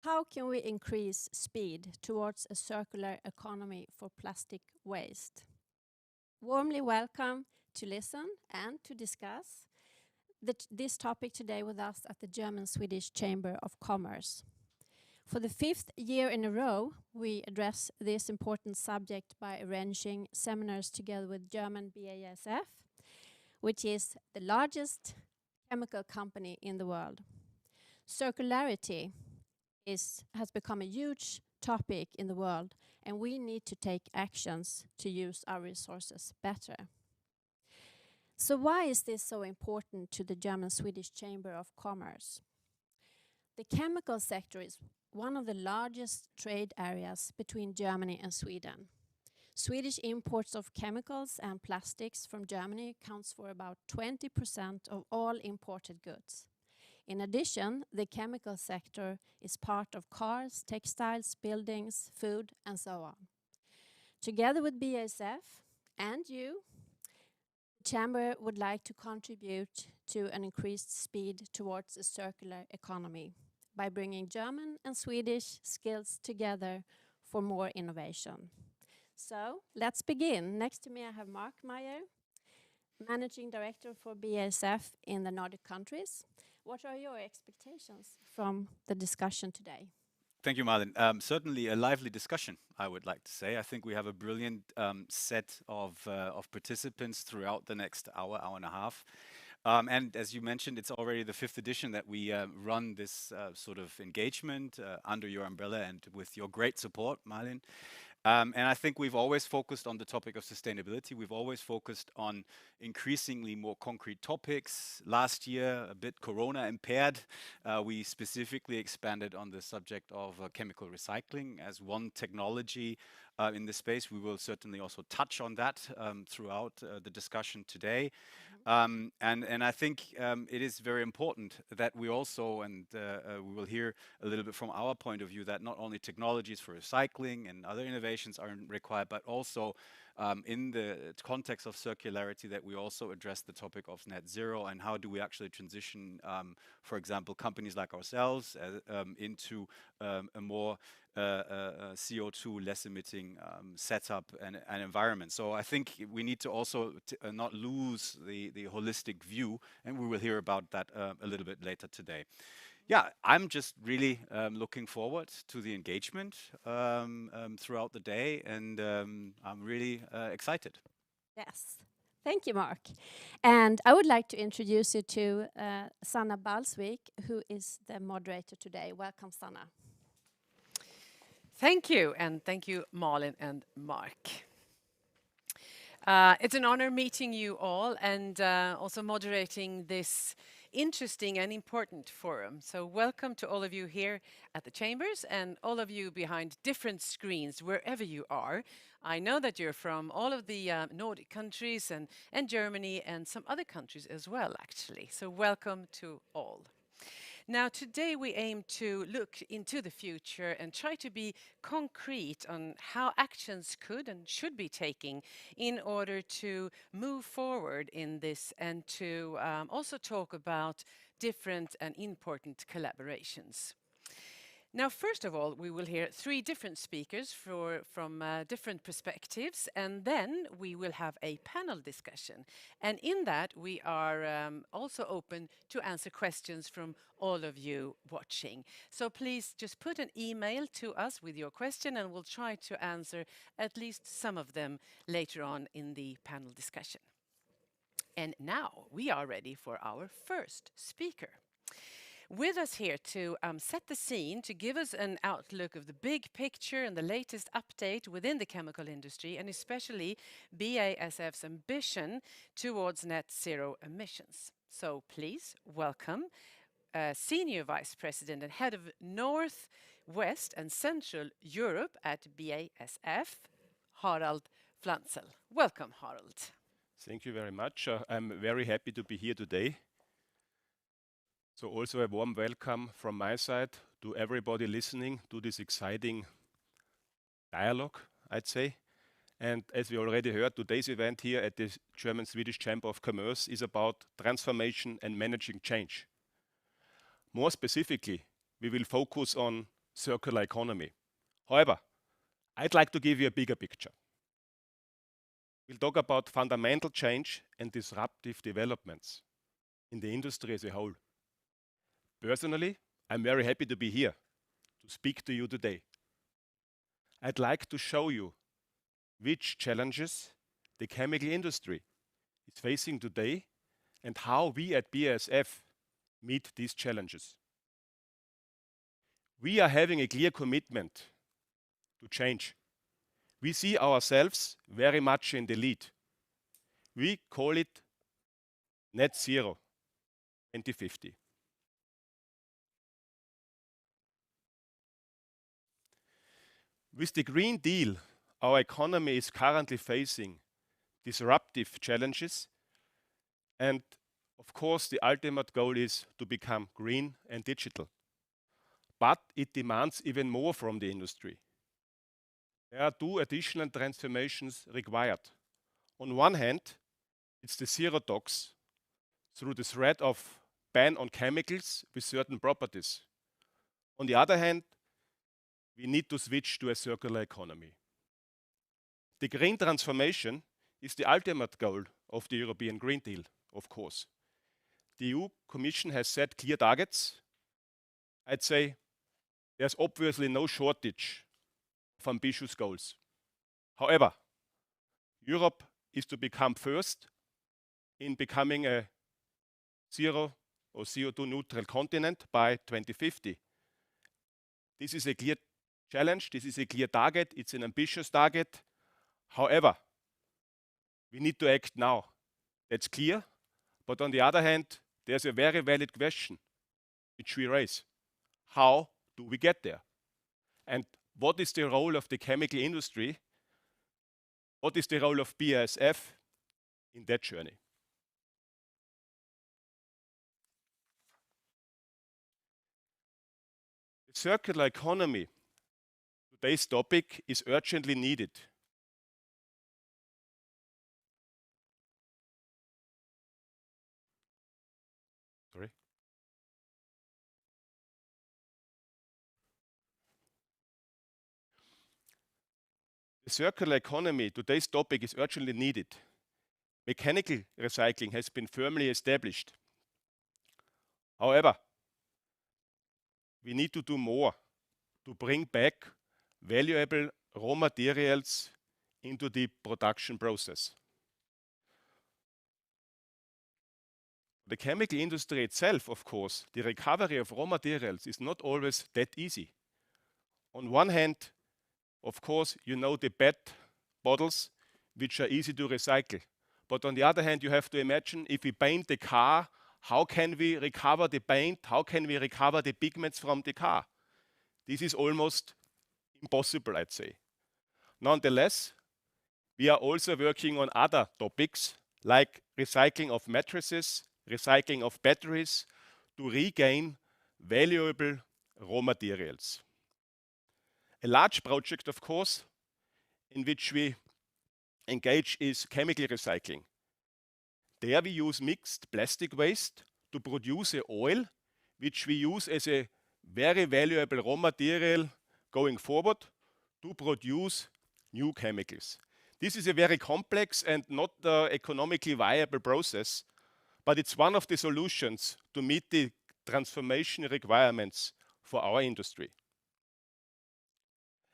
How can we increase speed towards a circular economy for plastic waste? Warmly welcome to listen and to discuss this topic today with us at the German-Swedish Chamber of Commerce. For the 5th year in a row, we address this important subject by arranging seminars together with German BASF, which is the largest chemical company in the world. Circularity has become a huge topic in the world, and we need to take actions to use our resources better. So why is this so important to the German-Swedish Chamber of Commerce? The chemical sector is one of the largest trade areas between Germany and Sweden. Swedish imports of chemicals and plastics from Germany accounts for about 20% of all imported goods. In addition, the chemical sector is part of cars, textiles, buildings, food, and so on. Together with BASF and you, the Chamber would like to contribute to an increased speed towards a circular economy by bringing German and Swedish skills together for more innovation. So, let's begin. Next to me I have Mark Meyer, Managing Director for BASF in the Nordic countries. What are your expectations from the discussion today? Thank you, Malin. Certainly a lively discussion, I would like to say. I think we have a brilliant set of participants throughout the next hour and a half. And as you mentioned, it's already the 5th edition that we run this sort of engagement under your umbrella and with your great support, Malin. And I think we've always focused on the topic of sustainability. We've always focused on increasingly more concrete topics. Last year, a bit Corona impaired, we specifically expanded on the subject of chemical recycling as one technology in the space. We will certainly also touch on that throughout the discussion today. And I think it is very important that we also, and we will hear a little bit from our point of view, that not only technologies for recycling and other innovations are required, but also in the context of circularity, that we also address the topic of net zero and how do we actually transition, for example, companies like ourselves into a more CO2 less emitting setup and environment. So I think we need to also not lose the holistic view, and we will hear about that a little bit later today. Yeah, I'm just really looking forward to the engagement throughout the day, and I'm really excited. Yes, thank you, Mark. And I would like to introduce you to Sanna Balsvik, who is the moderator today. Welcome, Sanna. Thank you, and thank you, Malin and Mark. It's an honor meeting you all and also moderating this interesting and important forum. So welcome to all of you here at the Chambers and all of you behind different screens, wherever you are. I know that you're from all of the Nordic countries and Germany and some other countries as well, actually. So welcome to all. Now, today we aim to look into the future and try to be concrete on how actions could and should be taken in order to move forward in this, and to also talk about different and important collaborations. Now, first of all, we will hear 3 different speakers from different perspectives, and then we will have a panel discussion. And in that, we are also open to answer questions from all of you watching. So please just put an email to us with your question, and we'll try to answer at least some of them later on in the panel discussion. And now we are ready for our first speaker. With us here to set the scene, to give us an outlook of the big picture and the latest update within the chemical industry, and especially BASF's ambition towards net zero emissions. So please welcome Senior Vice President and Head of North, West and Central Europe at BASF, Harald Flansel. Welcome, Harald. Thank you very much. I'm very happy to be here today. So also a warm welcome from my side to everybody listening to this exciting dialogue, I'd say. And as we already heard, today's event here at the German-Swedish Chamber of Commerce is about transformation and managing change. More specifically, we will focus on circular economy. However, I'd like to give you a bigger picture. We'll talk about fundamental change and disruptive developments in the industry as a whole. Personally, I'm very happy to be here to speak to you today. I'd like to show you which challenges the chemical industry is facing today and how we at BASF meet these challenges. We are having a clear commitment to change. We see ourselves very much in the lead. We call it Net Zero 2050. With the Green Deal, our economy is currently facing disruptive challenges, and of course the ultimate goal is to become green and digital. But it demands even more from the industry. There are two additional transformations required. On one hand, it's the zero tox through the threat of ban on chemicals with certain properties. On the other hand, we need to switch to a circular economy. The green transformation is the ultimate goal of the European Green Deal, of course. The EU Commission has set clear targets. I'd say there's obviously no shortage of ambitious goals. However, Europe is to become first in becoming a zero or CO2 neutral continent by 2050. This is a clear challenge, this is a clear target, it's an ambitious target. However, we need to act now. That's clear. But on the other hand, there's a very valid question which we raise. How do we get there? And what is the role of the chemical industry? What is the role of BASF in that journey? The circular economy, today's topic, is urgently needed. Sorry. The circular economy, today's topic, is urgently needed. Mechanical recycling has been firmly established. However, we need to do more to bring back valuable raw materials into the production process. The chemical industry itself, of course, the recovery of raw materials is not always that easy. On one hand, of course, you know the PET bottles, which are easy to recycle. But on the other hand, you have to imagine if we paint the car, how can we recover the paint? How can we recover the pigments from the car? This is almost impossible, I'd say. Nonetheless, we are also working on other topics like recycling of mattresses, recycling of batteries to regain valuable raw materials. A large project, of course, in which we engage is chemical recycling. There we use mixed plastic waste to produce an oil, which we use as a very valuable raw material going forward to produce new chemicals. This is a very complex and not economically viable process, but it's one of the solutions to meet the transformation requirements for our industry.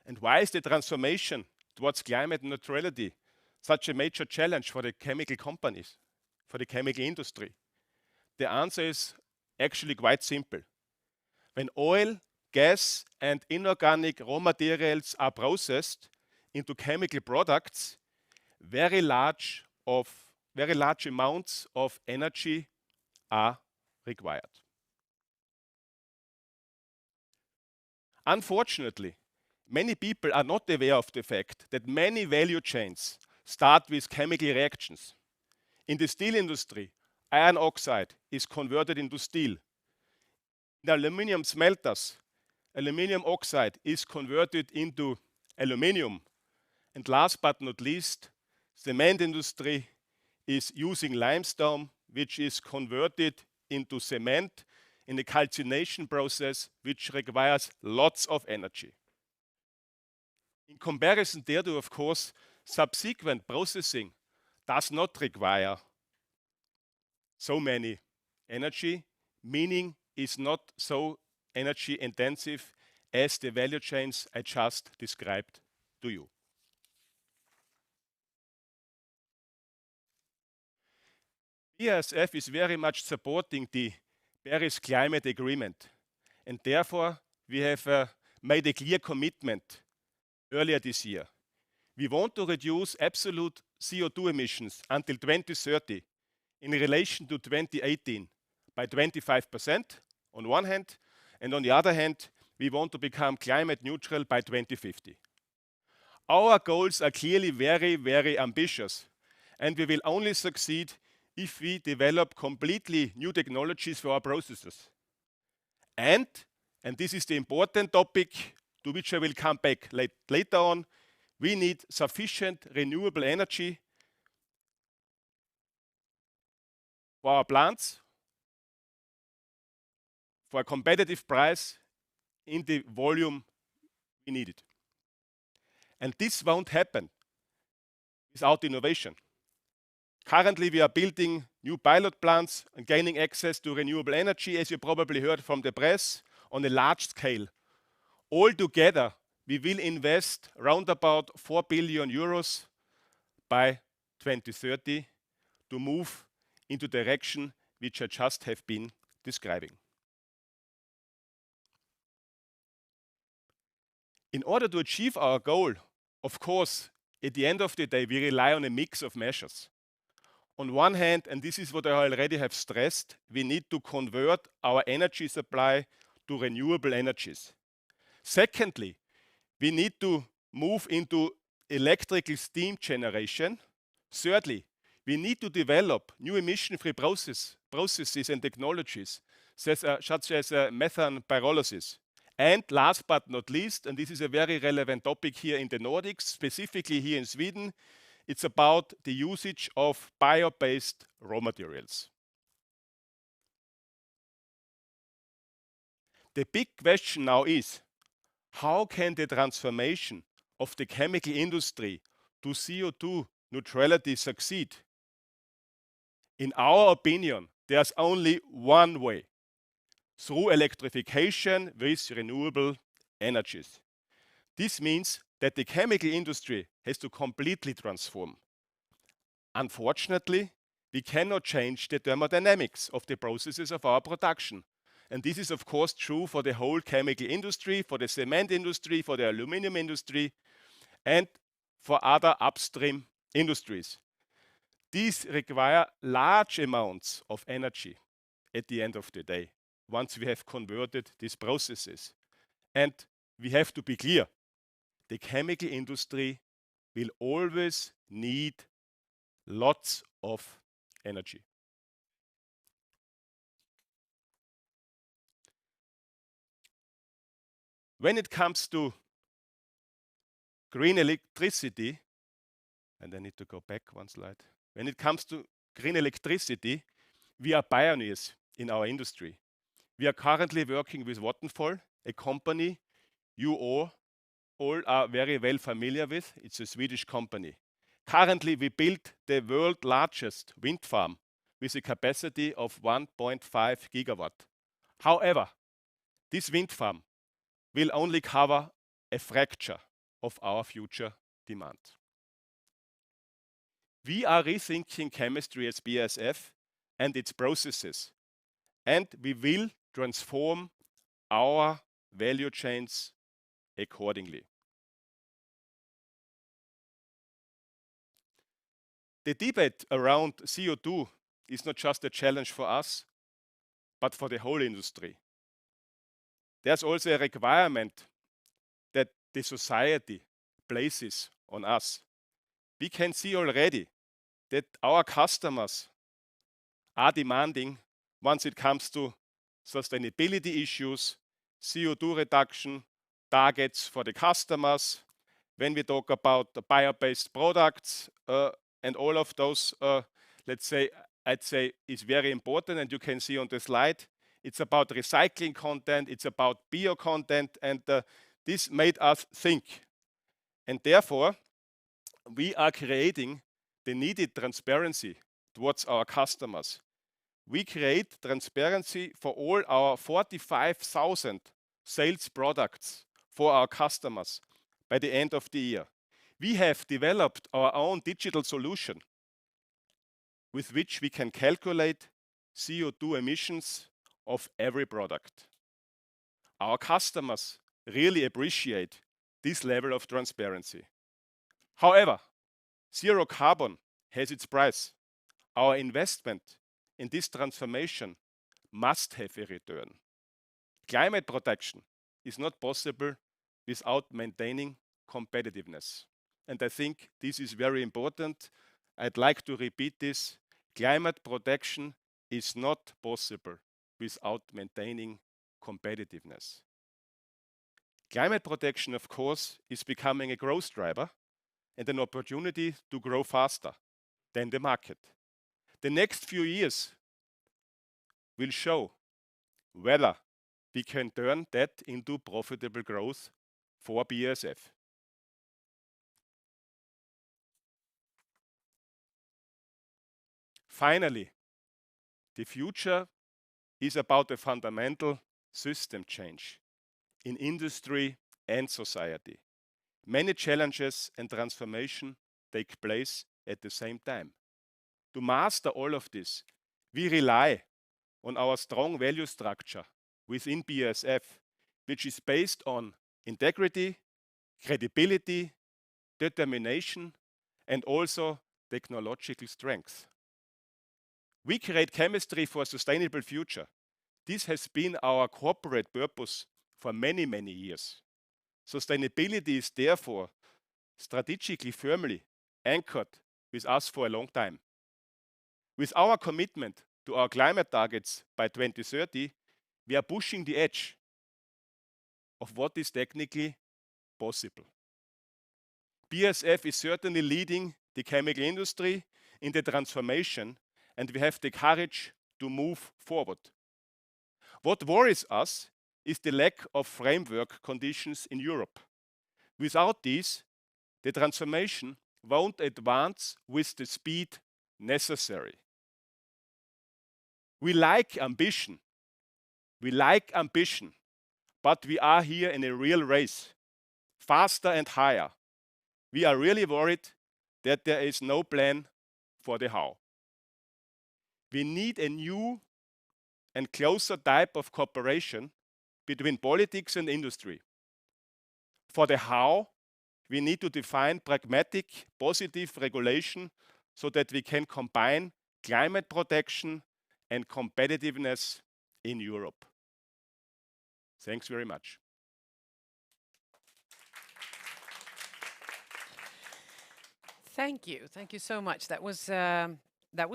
And why is the transformation towards climate neutrality such a major challenge for the chemical companies, for the chemical industry? The answer is actually quite simple. When oil, gas, and inorganic raw materials are processed into chemical products, very large amounts of energy are required. Unfortunately, many people are not aware of the fact that many value chains start with chemical reactions. In the steel industry, iron oxide is converted into steel. In aluminum smelters, aluminum oxide is converted into aluminium. And last but not least, cement industry is using limestone, which is converted into cement in the calcination process, which requires lots of energy. In comparison thereto, of course, subsequent processing does not require so many energy, meaning is not so energy intensive as the value chains I just described to you. BASF is very much supporting the Paris Climate Agreement, and therefore we have made a clear commitment earlier this year. We want to reduce absolute CO2 emissions until 2030 in relation to 2018 by 25% on one hand, and on the other hand, we want to become climate neutral by 2050. Our goals are clearly very, very ambitious, and we will only succeed if we develop completely new technologies for our processes. And this is the important topic to which I will come back later on, we need sufficient renewable energy for our plants, for a competitive price in the volume we need it. And this won't happen without innovation. Currently, we are building new pilot plants and gaining access to renewable energy, as you probably heard from the press, on a large scale. Altogether, we will invest around about 4 billion euros by 2030 to move into the direction which I just have been describing. In order to achieve our goal, of course, at the end of the day, we rely on a mix of measures. On one hand, and this is what I already have stressed, we need to convert our energy supply to renewable energies. Secondly, we need to move into electrical steam generation. Thirdly, we need to develop new emission-free processes and technologies, such as methane pyrolysis. And last but not least, and this is a very relevant topic here in the Nordics, specifically here in Sweden, it's about the usage of bio-based raw materials. The big question now is, how can the transformation of the chemical industry to CO2 neutrality succeed? In our opinion, there's only one way: through electrification with renewable energies. This means that the chemical industry has to completely transform. Unfortunately, we cannot change the thermodynamics of the processes of our production. And this is of course true for the whole chemical industry, for the cement industry, for the aluminum industry, and for other upstream industries. These require large amounts of energy at the end of the day, once we have converted these processes. And we have to be clear, the chemical industry will always need lots of energy. When it comes to green electricity, and I need to go back one slide. When it comes to green electricity, we are pioneers in our industry. We are currently working with Waterfall, a company you all are very well familiar with. It's a Swedish company. Currently, we built the world's largest wind farm with a capacity of 1.5 gigawatt. However, this wind farm will only cover a fraction of our future demand. We are rethinking chemistry as BASF and its processes, and we will transform our value chains accordingly. The debate around CO2 is not just a challenge for us, but for the whole industry. There's also a requirement that the society places on us. We can see already that our customers are demanding, once it comes to sustainability issues, CO2 reduction targets for the customers, when we talk about the bio-based products, and all of those, I'd say is very important, and you can see on the slide, it's about recycling content, it's about bio content, and this made us think. And therefore, we are creating the needed transparency towards our customers. We create transparency for all our 45,000 sales products for our customers by the end of the year. We have developed our own digital solution with which we can calculate CO2 emissions of every product. Our customers really appreciate this level of transparency. However, zero carbon has its price. Our investment in this transformation must have a return. Climate protection is not possible without maintaining competitiveness. And I think this is very important. I'd like to repeat this. Climate protection is not possible without maintaining competitiveness. Climate protection, of course, is becoming a growth driver and an opportunity to grow faster than the market. The next few years will show whether we can turn that into profitable growth for BASF. Finally, the future is about a fundamental system change in industry and society. Many challenges and transformation take place at the same time. To master all of this, we rely on our strong value structure within BASF, which is based on integrity, credibility, determination, and also technological strength. We create chemistry for a sustainable future. This has been our corporate purpose for many, many years. Sustainability is therefore strategically firmly anchored with us for a long time. With our commitment to our climate targets by 2030, we are pushing the edge of what is technically possible. BASF is certainly leading the chemical industry in the transformation, and we have the courage to move forward. What worries us is the lack of framework conditions in Europe. Without these, the transformation won't advance with the speed necessary. We like ambition, but we are here in a real race, faster and higher. We are really worried that there is no plan for the how. We need a new and closer type of cooperation between politics and industry. For the how, we need to define pragmatic, positive regulation so that we can combine climate protection and competitiveness in Europe. Thanks very much. Thank you so much. That was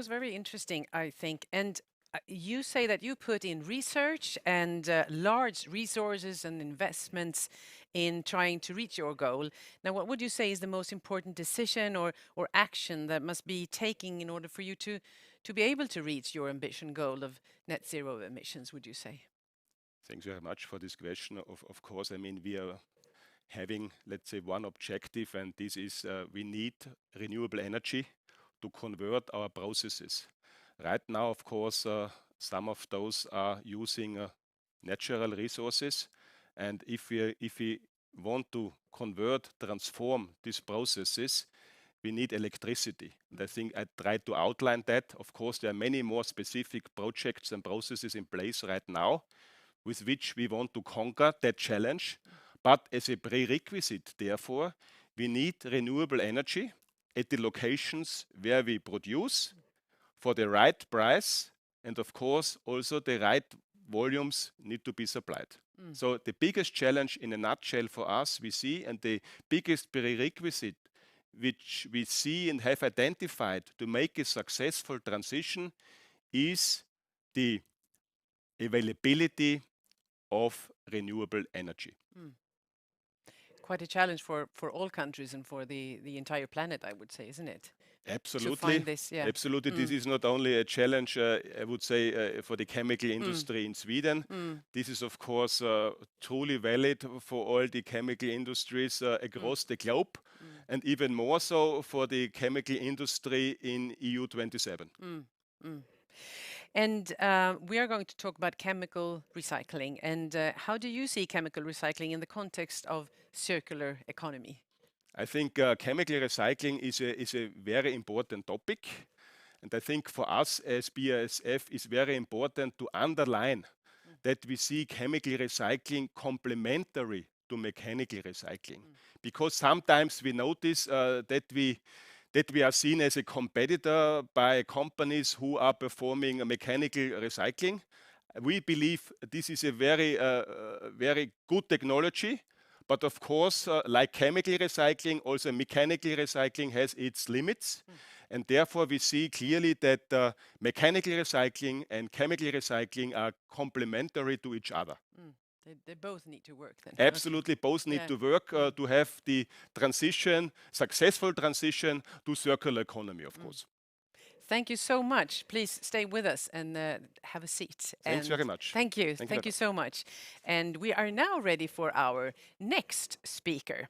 very interesting, I think. And you say that you put in research and large resources and investments in trying to reach your goal. Now, what would you say is the most important decision or action that must be taken in order for you to be able to reach your ambition goal of net zero emissions, would you say? Thanks very much for this question. Of course, I mean, we are having, let's say, one objective, and this is we need renewable energy to convert our processes. Right now, of course, some of those are using natural resources, and if we want to transform these processes, we need electricity. And I think I tried to outline that. Of course, there are many more specific projects and processes in place right now with which we want to conquer that challenge. But as a prerequisite, therefore, we need renewable energy at the locations where we produce for the right price, and of course also the right volumes need to be supplied. So the biggest challenge in a nutshell for us we see, and the biggest prerequisite which we see and have identified to make a successful transition is the availability of renewable energy. quite a challenge for all countries and for the entire planet, I would say, isn't it? Absolutely. To find this, yeah. Absolutely. This is not only a challenge, I would say, for the chemical industry in Sweden. This is, of course, truly valid for all the chemical industries across the globe, and even more so for the chemical industry in EU 27. And we are going to talk about chemical recycling. And how do you see chemical recycling in the context of circular economy? I think chemical recycling is a very important topic. And I think for us as BASF is very important to underline that we see chemical recycling complementary to mechanical recycling. Because sometimes we notice that we are seen as a competitor by companies who are performing a mechanical recycling. We believe this is a very good technology, but of course, like chemical recycling, also mechanical recycling has its limits. And therefore, we see clearly that mechanical recycling and chemical recycling are complementary to each other. They both need to work then. Absolutely, both need to work to have the transition, successful transition to circular economy, of course. Thank you so much. Please stay with us and have a seat. Thanks very much. Thank you. Thank you so much. And we are now ready for our next speaker.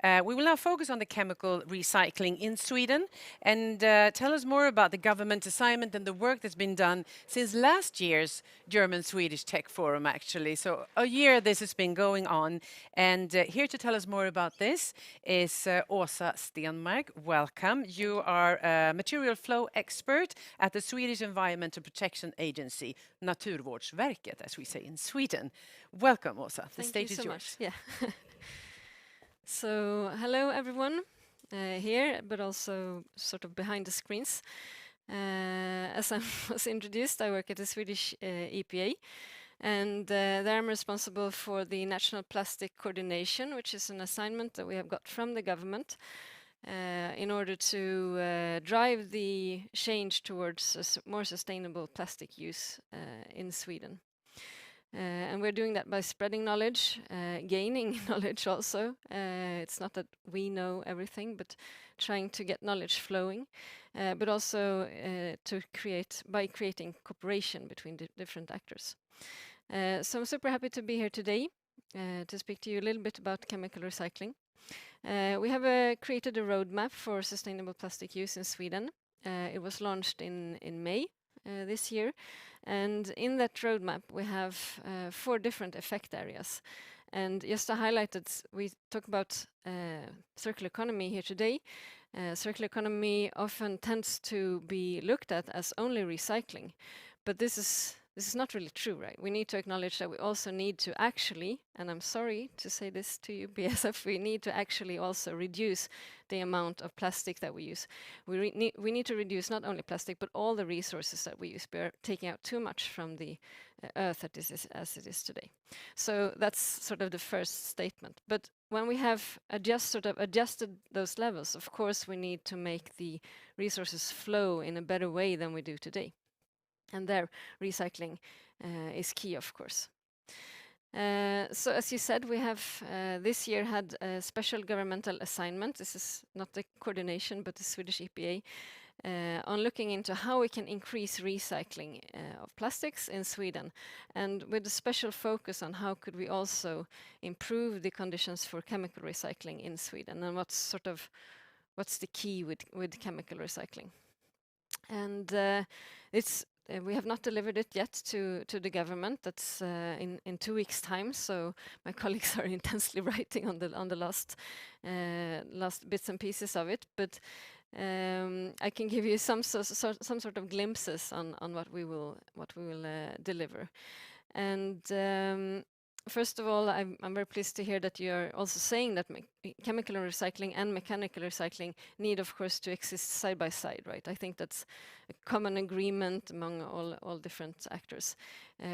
We will now focus on the chemical recycling in Sweden and tell us more about the government assignment and the work that's been done since last year's German-Swedish Tech Forum, actually. So a year this has been going on. And here to tell us more about this is Åsa Stenmarck. Welcome. You are a material flow expert at the Swedish Environmental Protection Agency, Naturvårdsverket, as we say in Sweden. Welcome, Åsa. The stage is yours. Much. Yeah. So, hello everyone here, but also sort of behind the screens. As I was introduced, I work at the Swedish EPA, and there I'm responsible for the National Plastic Coordination, which is an assignment that we have got from the government. In order to drive the change towards a more sustainable plastic use in Sweden. And we're doing that by spreading knowledge, gaining knowledge also. It's not that we know everything, but trying to get knowledge flowing, but also by creating cooperation between different actors. So I'm super happy to be here today to speak to you a little bit about chemical recycling. We have created a roadmap for sustainable plastic use in Sweden. It was launched in May this year. And in that roadmap, we have 4 different effect areas. And just to highlight that we talk about circular economy here today. Circular economy often tends to be looked at as only recycling. But this is not really true, right? We need to acknowledge that we also need to actually, and I'm sorry to say this to you, BASF, we need to actually also reduce the amount of plastic that we use. We need to reduce not only plastic, but all the resources that we use. We are taking out too much from the earth as it is today. So that's sort of the first statement. But when we have adjusted those levels, of course, we need to make the resources flow in a better way than we do today. And there, recycling is key, of course. So as you said, we have this year had a special governmental assignment. This is not the coordination, but the Swedish EPA, on looking into how we can increase recycling of plastics in Sweden, and with a special focus on how could we also improve the conditions for chemical recycling in Sweden, and what's the key with chemical recycling. And we have not delivered it yet to the government. That's in 2 weeks' time. So my colleagues are intensely writing on the last bits and pieces of it. But I can give you some sort of glimpses on what we will deliver. And first of all, I'm very pleased to hear that you're also saying that chemical recycling and mechanical recycling need, of course, to exist side by side, right? I think that's a common agreement among all different actors.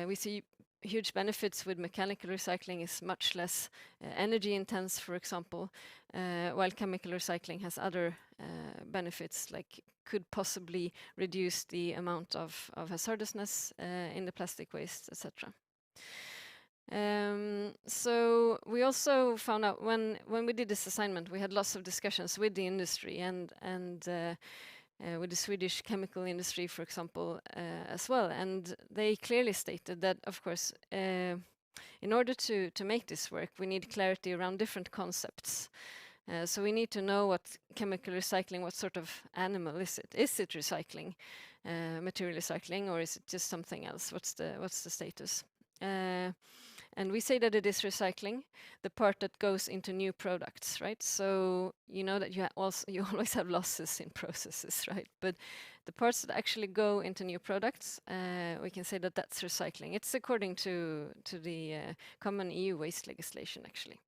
We see huge benefits with mechanical recycling. Is much less energy intense, for example, while chemical recycling has other benefits, like could possibly reduce the amount of hazardousness in the plastic waste, etc. So we also found out when we did this assignment, we had lots of discussions with the industry and with the Swedish chemical industry, for example, as well. And they clearly stated that, of course, in order to make this work, we need clarity around different concepts. So we need to know what chemical recycling, what sort of animal is it? Is it recycling, material recycling, or is it just something else? What's the status? And we say that it is recycling, the part that goes into new products, right? So you know that you always have losses in processes, right? But the parts that actually go into new products, we can say that that's recycling. It's according to the common EU waste legislation, actually.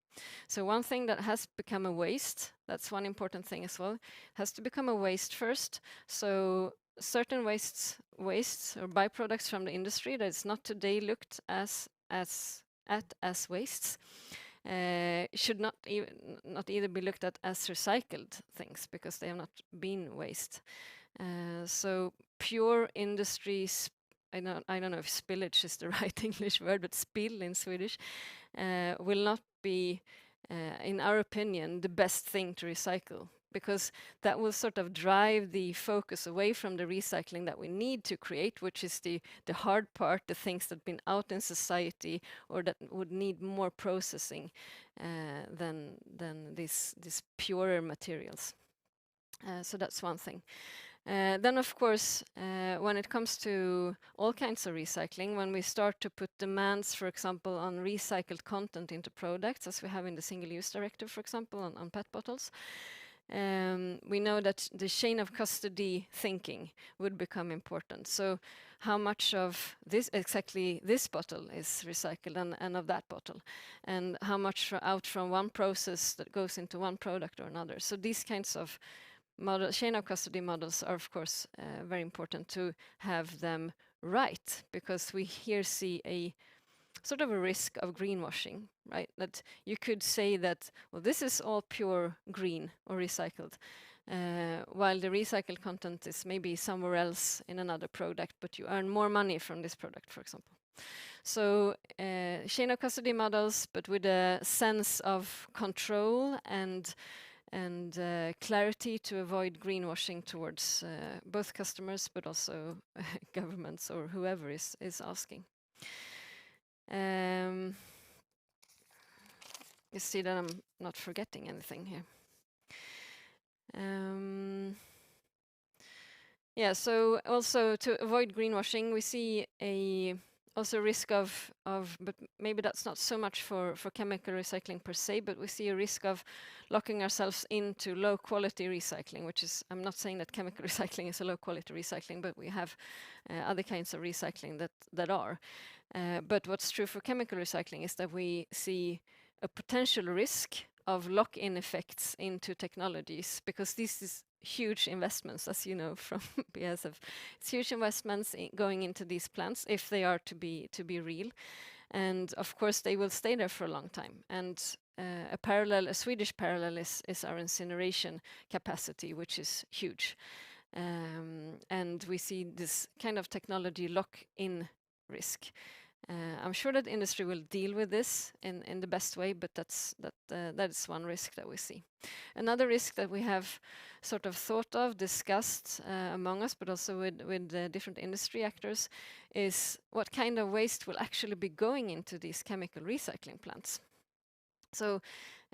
So one thing that has become a waste, that's one important thing as well, has to become a waste first. So certain wastes or byproducts from the industry that is not today looked as wastes should not either be looked at as recycled things because they have not been waste. So pure industries, I don't know if spillage is the right English word, but spill in Swedish, will not be, in our opinion, the best thing to recycle, because that will sort of drive the focus away from the recycling that we need to create, which is the hard part, the things that have been out in society or that would need more processing than these purer materials. So that's one thing. Then, of course, when it comes to all kinds of recycling, when we start to put demands, for example, on recycled content into products, as we have in the Single-Use Directive, for example, on PET bottles, we know that the chain of custody thinking would become important. So how much of exactly this bottle is recycled and of that bottle, and how much out from one process that goes into one product or another. So these kinds of chain of custody models are, of course, very important to have them right, because we here see a sort of a risk of greenwashing, right? That you could say that, well, this is all pure green or recycled, while the recycled content is maybe somewhere else in another product, but you earn more money from this product, for example. So chain of custody models, but with a sense of control and clarity to avoid greenwashing towards both customers, but also governments or whoever is asking. You see that I'm not forgetting anything here. Yeah, so also to avoid greenwashing, we see also risk of, but maybe that's not so much for chemical recycling per se, but we see a risk of locking ourselves into low quality recycling, which is, I'm not saying that chemical recycling is a low quality recycling, but we have other kinds of recycling that are. But what's true for chemical recycling is that we see a potential risk of lock-in effects into technologies, because this is huge investments, as you know from BASF. It's huge investments going into these plants if they are to be real, and of course they will stay there for a long time. And a Swedish parallel is our incineration capacity, which is huge, and we see this kind of technology lock-in risk. I'm sure that industry will deal with this in the best way, but that is one risk that we see. Another risk that we have sort of thought of, discussed among us, but also with different industry actors, is what kind of waste will actually be going into these chemical recycling plants. So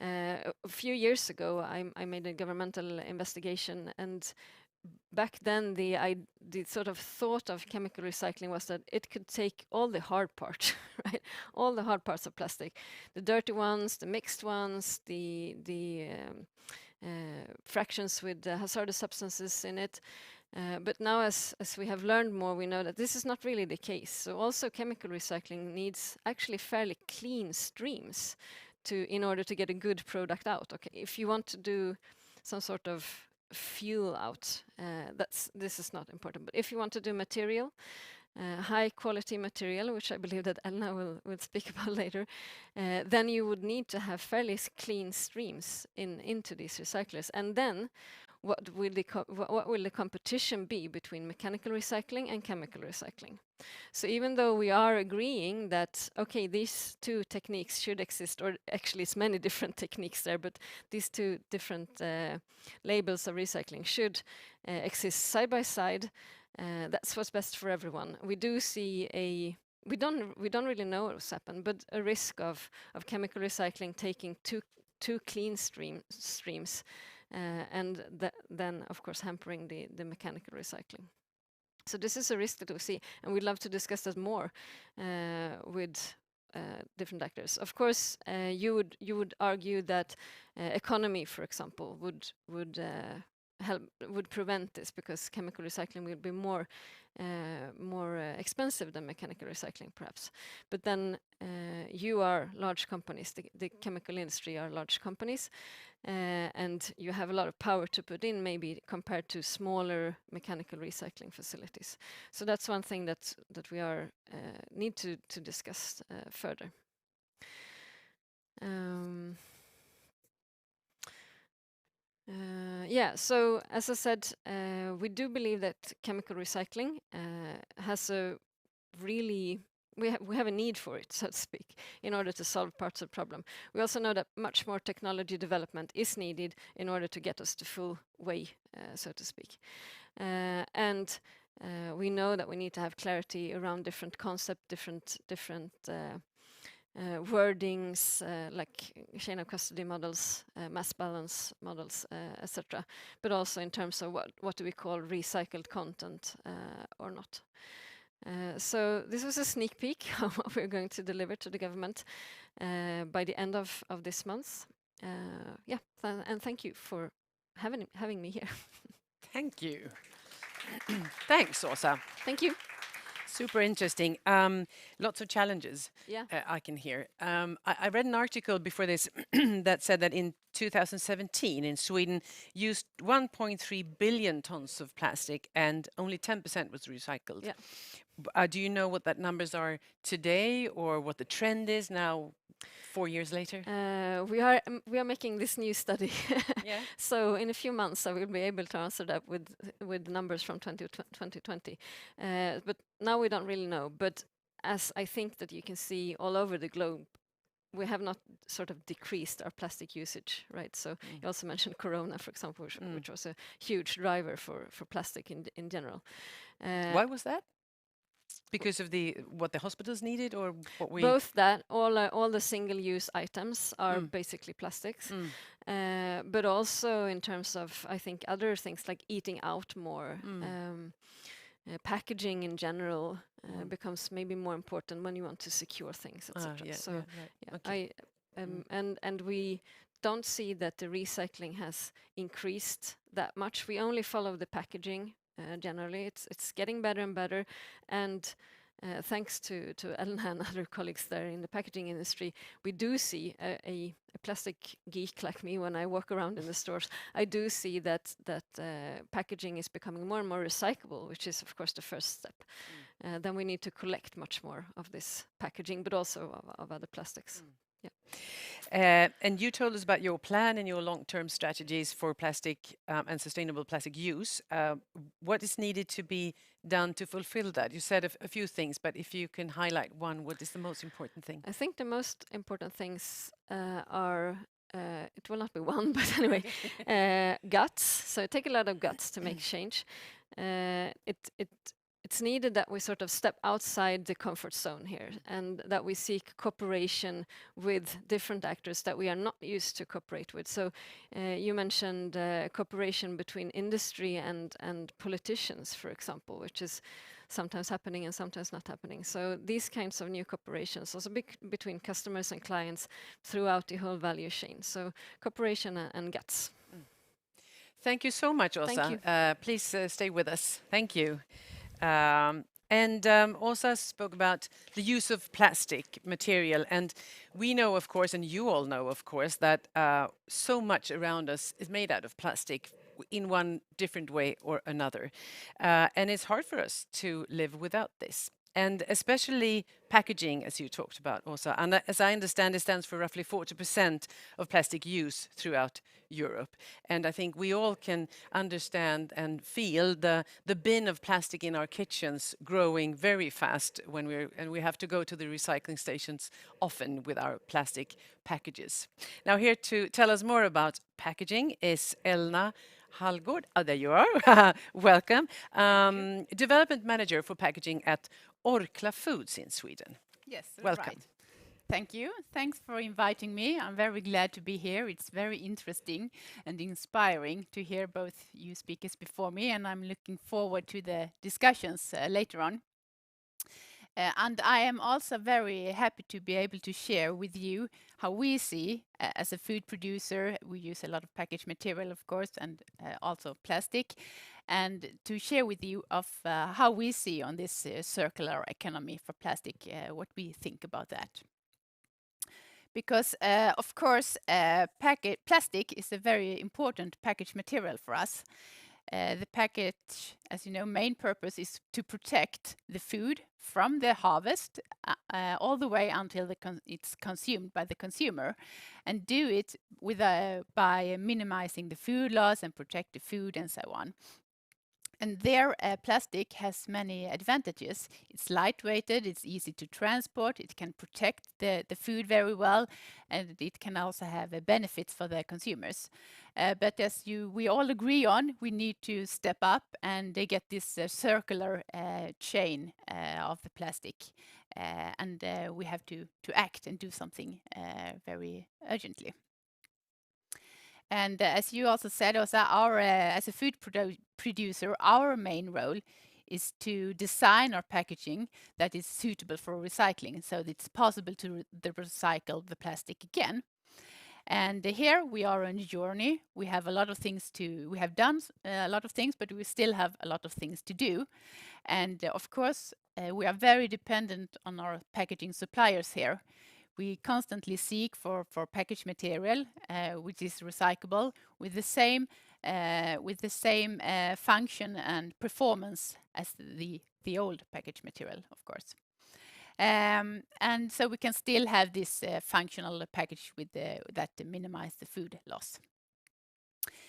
a few years ago, I made a governmental investigation, and back then the sort of thought of chemical recycling was that it could take all the hard parts, right? All the hard parts of plastic, the dirty ones, the mixed ones, the fractions with hazardous substances in it. But now, as we have learned more, we know that this is not really the case. So also chemical recycling needs actually fairly clean streams in order to get a good product out. Okay, if you want to do some sort of fuel out, this is not important. But if you want to do material, high quality material, which I believe that Elna will speak about later, then you would need to have fairly clean streams into these recyclers. And then what will the competition be between mechanical recycling and chemical recycling? So even though we are agreeing that, okay, these two techniques should exist, or actually it's many different techniques there, but these two different labels of recycling should exist side by side, that's what's best for everyone. We do see we don't really know what's happened, but a risk of chemical recycling taking too clean streams, and then of course hampering the mechanical recycling. So this is a risk that we see, and we'd love to discuss that more with different actors. Of course, you would argue that economy, for example, would prevent this, because chemical recycling will be more expensive than mechanical recycling, perhaps. But then you are large companies, the chemical industry are large companies, and you have a lot of power to put in, maybe compared to smaller mechanical recycling facilities. So that's one thing that we need to discuss further. Yeah, so as I said, we do believe that chemical recycling has a really, we have a need for it, so to speak, in order to solve parts of the problem. We also know that much more technology development is needed in order to get us to full way, so to speak. And we know that we need to have clarity around different concepts, different wordings, like chain of custody models, mass balance models, etc. But also in terms of what do we call recycled content or not. So this was a sneak peek of what we're going to deliver to the government by the end of this month. Yeah, and thank you for having me here. Thank you. Thanks, Åsa. Thank you. Super interesting. Lots of challenges, Yeah. I can hear. I read an article before this that said that in 2017 in Sweden used 1.3 billion tons of plastic and only 10% was recycled. Yeah. Do you know what that numbers are today, or what the trend is now 4 years later? We are making this new study. Yeah. So in a few months I will be able to answer that with numbers from 2020. But now we don't really know. But as I think that you can see all over the globe, we have not sort of decreased our plastic usage, right? So you also mentioned Corona, for example, which was a huge driver for plastic in general. Why was that? Because of what the hospitals needed, or what we... Both that, all the single-use items are basically plastics, but also in terms of, I think, other things like eating out more, packaging in general becomes maybe more important when you want to secure things, etc. Okay. And we don't see that the recycling has increased that much. We only follow the packaging. Generally, it's getting better and better, and thanks to Elena and other colleagues there in the packaging industry, we do see a plastic geek like me when I walk around in the stores. I do see that packaging is becoming more and more recyclable, which is of course the first step. Then we need to collect much more of this packaging, but also of other plastics. Yeah. And you told us about your plan and your long-term strategies for plastic and sustainable plastic use. What is needed to be done to fulfill that? You said a few things, but if you can highlight one, what is the most important thing? I think the most important things are, it will not be one, but anyway, guts. So take a lot of guts to make change. It's needed that we sort of step outside the comfort zone here, and that we seek cooperation with different actors that we are not used to cooperate with. So you mentioned cooperation between industry and politicians, for example, which is sometimes happening and sometimes not happening. So these kinds of new cooperations, also between customers and clients throughout the whole value chain. So cooperation and guts. Thank you so much, Åsa. Thank you. Please stay with us. Thank you. Åsa spoke about the use of plastic material, and we know, of course, and you all know, of course, that so much around us is made out of plastic in one different way or another, and it's hard for us to live without this. and especially packaging, as you talked about also. And as I understand, it stands for roughly 40% of plastic use throughout Europe. And I think we all can understand and feel the bin of plastic in our kitchens growing very fast when we have to go to the recycling stations often with our plastic packages. Now, here to tell us more about packaging is Elna Hallgård. Oh, there you are. Welcome. Development Manager for Packaging at Orkla Foods in Sweden. Yes, Welcome. right. Thank you. Thanks for inviting me. I'm very glad to be here. It's very interesting and inspiring to hear both you speakers before me, and I'm looking forward to the discussions later on. And I am also very happy to be able to share with you how we see, as a food producer, we use a lot of packaged material, of course, and also plastic, and to share with you of how we see on this circular economy for plastic, what we think about that. Because, of course, plastic is a very important packaged material for us. The package, as you know, main purpose is to protect the food from the harvest all the way until it's consumed by the consumer, and do it with by minimizing the food loss and protect the food and so on. And there, plastic has many advantages. It's lightweighted, it's easy to transport, it can protect the food very well, and it can also have benefits for the consumers. But as we all agree on, we need to step up and get this circular chain of the plastic. And we have to act and do something very urgently. And as you also said, as a food producer, our main role is to design our packaging that is suitable for recycling, so that it's possible to recycle the plastic again. And here we are on a journey. We have a lot of things we have done a lot of things, but we still have a lot of things to do. And of course, we are very dependent on our packaging suppliers here. We constantly seek for packaged material which is recyclable with the same function and performance as the old packaged material, of course. And so we can still have this functional package with that minimize the food loss.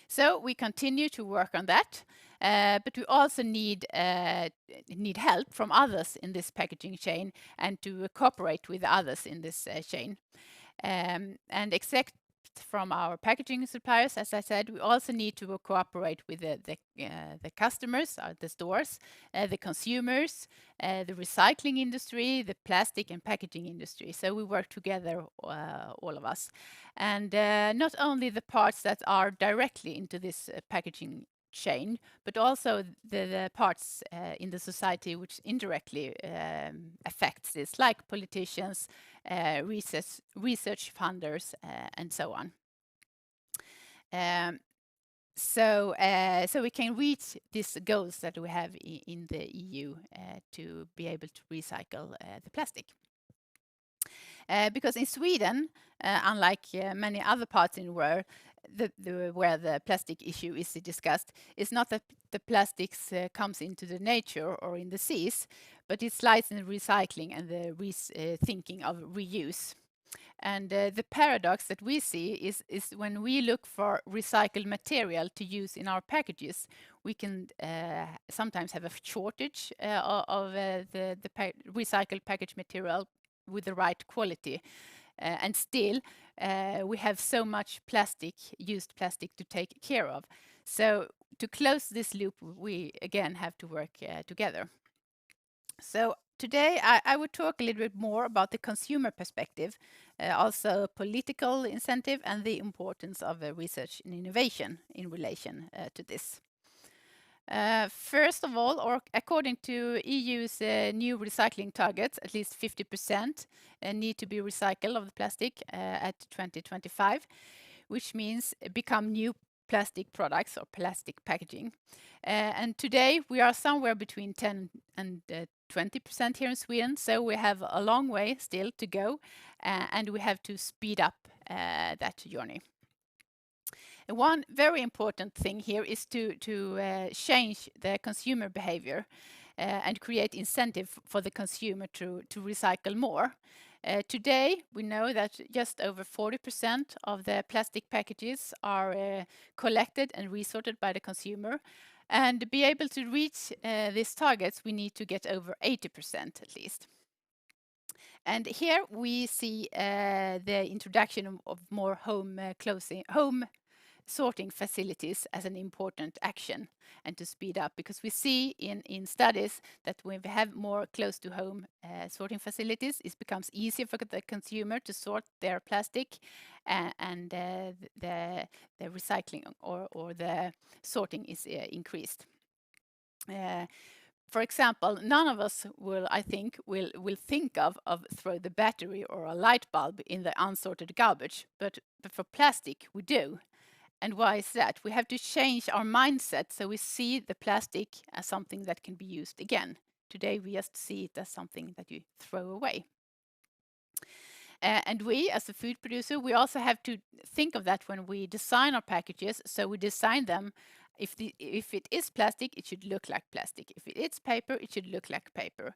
So we continue to work on that, but we also need help from others in this packaging chain and to cooperate with others in this chain. And except from our packaging suppliers, as I said, we also need to cooperate with the customers, the stores, the consumers, the recycling industry, the plastic and packaging industry. So we work together, all of us. And not only the parts that are directly into this packaging chain, but also the parts in the society which indirectly affects this, like politicians, research funders, and so on. So we can reach these goals that we have in the EU to be able to recycle the plastic. Because in Sweden, unlike many other parts in the world, where the plastic issue is discussed, it's not that the plastics comes into the nature or in the seas, but it lies in recycling and the thinking of reuse. And the paradox that we see is when we look for recycled material to use in our packages, we can sometimes have a shortage of the recycled package material with the right quality. And still, we have so much used plastic to take care of. So to close this loop, we again have to work together. So today, I would talk a little bit more about the consumer perspective, also political incentive and the importance of research and innovation in relation to this. First of all, according to EU's new recycling targets, at least 50% need to be recycled of the plastic at 2025, which means become new plastic products or plastic packaging. And today we are somewhere between 10 and 20% here in Sweden, so we have a long way still to go, and we have to speed up that journey. One very important thing here is to change the consumer behavior. and create incentive for the consumer to recycle more. Today, we know that just over 40% of the plastic packages are collected and resorted by the consumer. And to be able to reach these targets, we need to get over 80% at least. And here we see the introduction of more home sorting facilities as an important action and to speed up, because we see in studies that when we have more close to home sorting facilities, it becomes easier for the consumer to sort their plastic, and the recycling or the sorting is increased. For example, none of us will think of throw the battery or a light bulb in the unsorted garbage, but for plastic we do. And why is that? We have to change our mindset so we see the plastic as something that can be used again. Today we just see it as something that you throw away. And we, as a food producer, we also have to think of that when we design our packages. So we design them, if it is plastic, it should look like plastic. If it is paper, it should look like paper.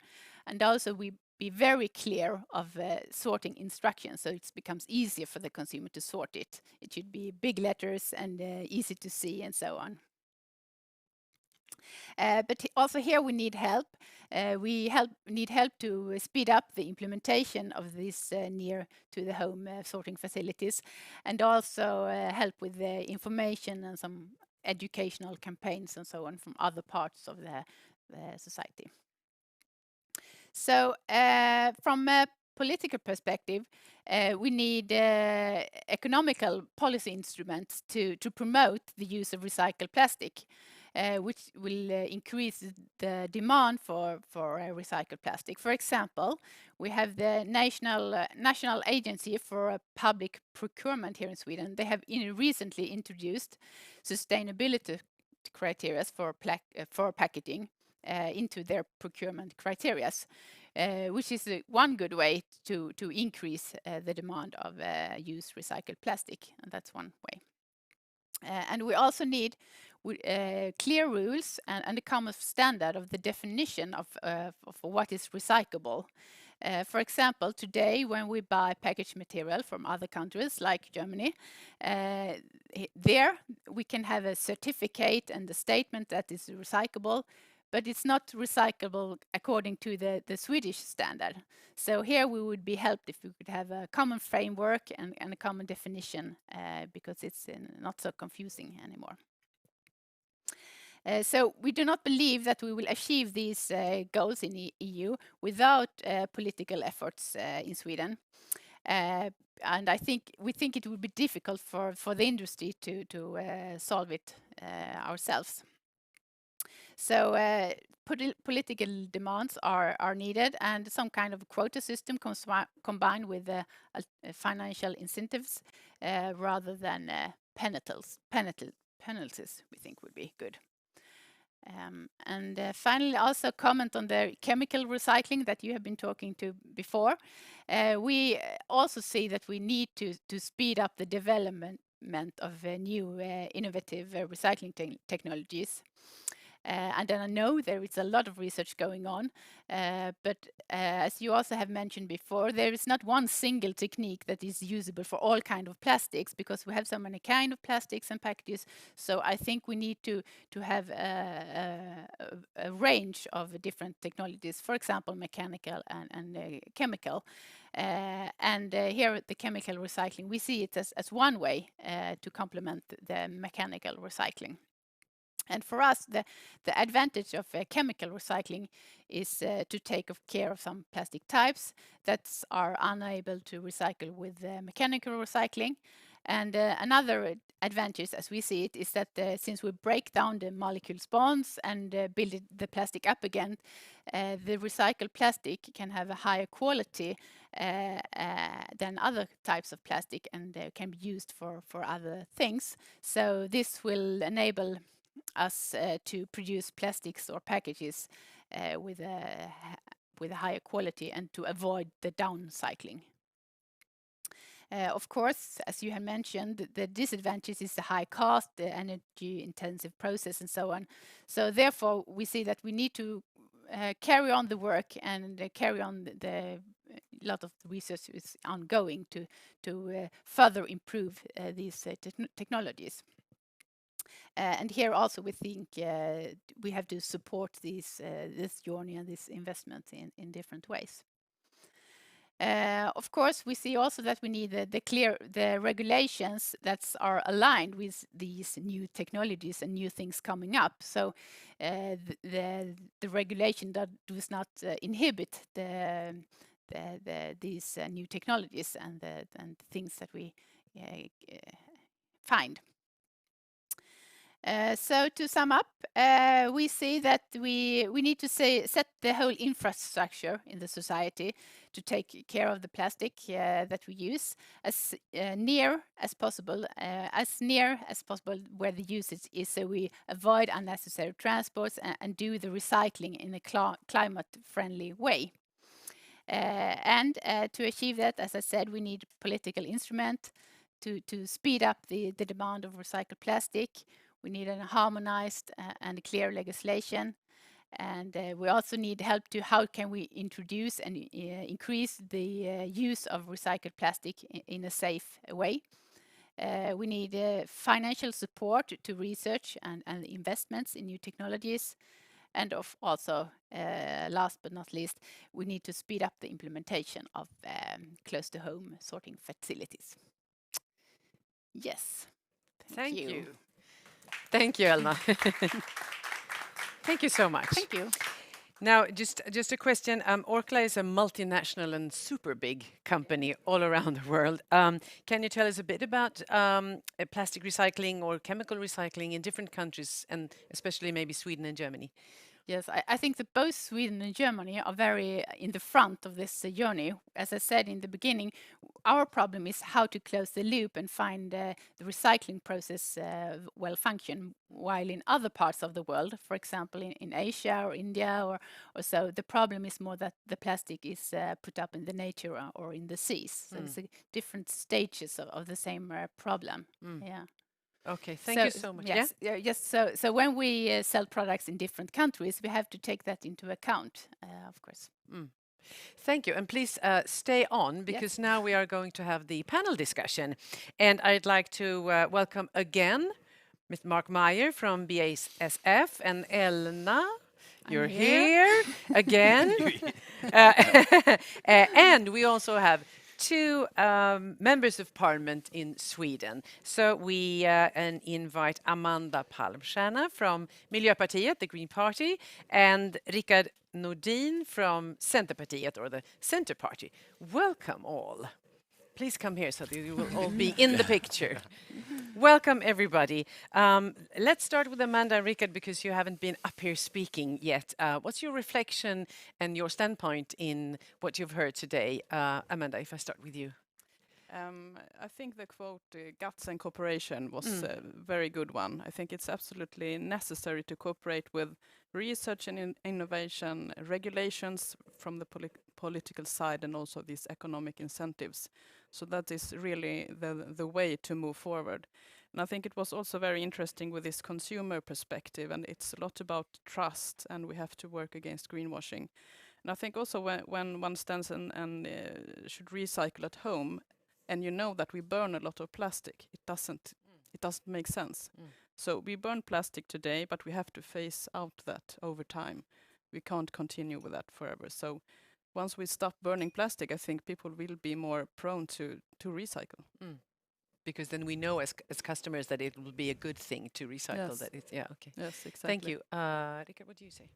And also we be very clear of sorting instructions, so it becomes easier for the consumer to sort it. It should be big letters and easy to see and so on. But also here we need help. We need help to speed up the implementation of these near to the home sorting facilities, and also help with the information and some educational campaigns and so on from other parts of the society. So from a political perspective, we need economical policy instruments to promote the use of recycled plastic, which will increase the demand for recycled plastic. For example, we have the National Agency for Public Procurement here in Sweden. They have recently introduced sustainability criteria for packaging into their procurement criteria, which is one good way to increase the demand of used recycled plastic, and that's one way. And we also need clear rules and a common standard of the definition of what is recyclable. For example, today when we buy packaged material from other countries like Germany, there we can have a certificate and a statement that is recyclable, but it's not recyclable according to the Swedish standard. So here we would be helped if we could have a common framework and a common definition, because it's not so confusing anymore. So we do not believe that we will achieve these goals in the EU without political efforts in Sweden. And we think it would be difficult for the industry to solve it ourselves. So political demands are needed, and some kind of quota system combined with financial incentives rather than penalties, we think would be good. And finally, also comment on the chemical recycling that you have been talking to before. We also see that we need to speed up the development of new innovative recycling technologies. And then I know there is a lot of research going on, but as you also have mentioned before, there is not one single technique that is usable for all kind of plastics, because we have so many kind of plastics and packages. So I think we need to have a range of different technologies, for example, mechanical and chemical. And here the chemical recycling, we see it as one way to complement the mechanical recycling. And for us, the advantage of chemical recycling is to take care of some plastic types that are unable to recycle with mechanical recycling. And another advantage, as we see it, is that since we break down the molecules bonds and build the plastic up again, the recycled plastic can have a higher quality than other types of plastic, and can be used for other things. So this will enable us to produce plastics or packages with a higher quality, and to avoid the downcycling. Of course, as you have mentioned, the disadvantage is the high cost, the energy-intensive process, and so on. So therefore, we see that we need to carry on the work and carry on the lot of research is ongoing to further improve these technologies. And here also we think we have to support this journey and this investment in different ways. Of course, we see also that we need the regulations that are aligned with these new technologies and new things coming up. So the regulation that does not inhibit these new technologies and things that we find. So to sum up, we see that we need to set the whole infrastructure in the society to take care of the plastic that we use as near as possible where the usage is, so we avoid unnecessary transports and do the recycling in a climate-friendly way. And to achieve that, as I said, we need political instrument to speed up the demand of recycled plastic. We need a harmonized and clear legislation. And we also need help to how can we introduce and increase the use of recycled plastic in a safe way. We need financial support to research and investments in new technologies. And also, last but not least, we need to speed up the implementation of close-to-home sorting facilities. Yes. Thank you. Thank you, Elna. Thank you so much. Thank you. Now, just a question. Orkla is a multinational and super big company all around the world. Can you tell us a bit about plastic recycling or chemical recycling in different countries, and especially maybe Sweden and Germany? Yes, I think that both Sweden and Germany are very in the front of this journey. As I said in the beginning, our problem is how to close the loop and find the recycling process well function, while in other parts of the world, for example, in Asia or India or so, the problem is more that the plastic is put up in the nature or in the seas. So it's different stages of the same problem. Yeah. Okay, thank you so much. Yes, yes. So when we sell products in different countries, we have to take that into account, of course. Thank you, and please stay on, because now we are going to have the panel discussion, and I'd like to welcome again Mr. Mark Meyer from BASF and Elna. You're here again, and we also have two members of parliament in Sweden. So we invite Amanda Palmstierna from Miljöpartiet, the Green Party, and Rickard Nordin from Centerpartiet, or the Center Party. Welcome all. Please come here so that you will all be in the picture. Welcome, everybody. Let's start with Amanda and Rickard, because you haven't been up here speaking yet. What's your reflection and your standpoint in what you've heard today? Amanda, if I start with you. I think the quote, guts and cooperation, was a very good one. I think it's absolutely necessary to cooperate with research and innovation, regulations from the political side, and also these economic incentives. So that is really the way to move forward. And I think it was also very interesting with this consumer perspective, and it's a lot about trust, and we have to work against greenwashing. And I think also when one stands and should recycle at home, and you know that we burn a lot of plastic, it doesn't make sense. So we burn plastic today, but we have to phase out that over time. We can't continue with that forever. So once we stop burning plastic, I think people will be more prone to recycle. Because then we know as customers that it will be a good thing to recycle. Yes. That it's, yeah, okay. Yes, exactly. Thank you. Rickard, what do you say?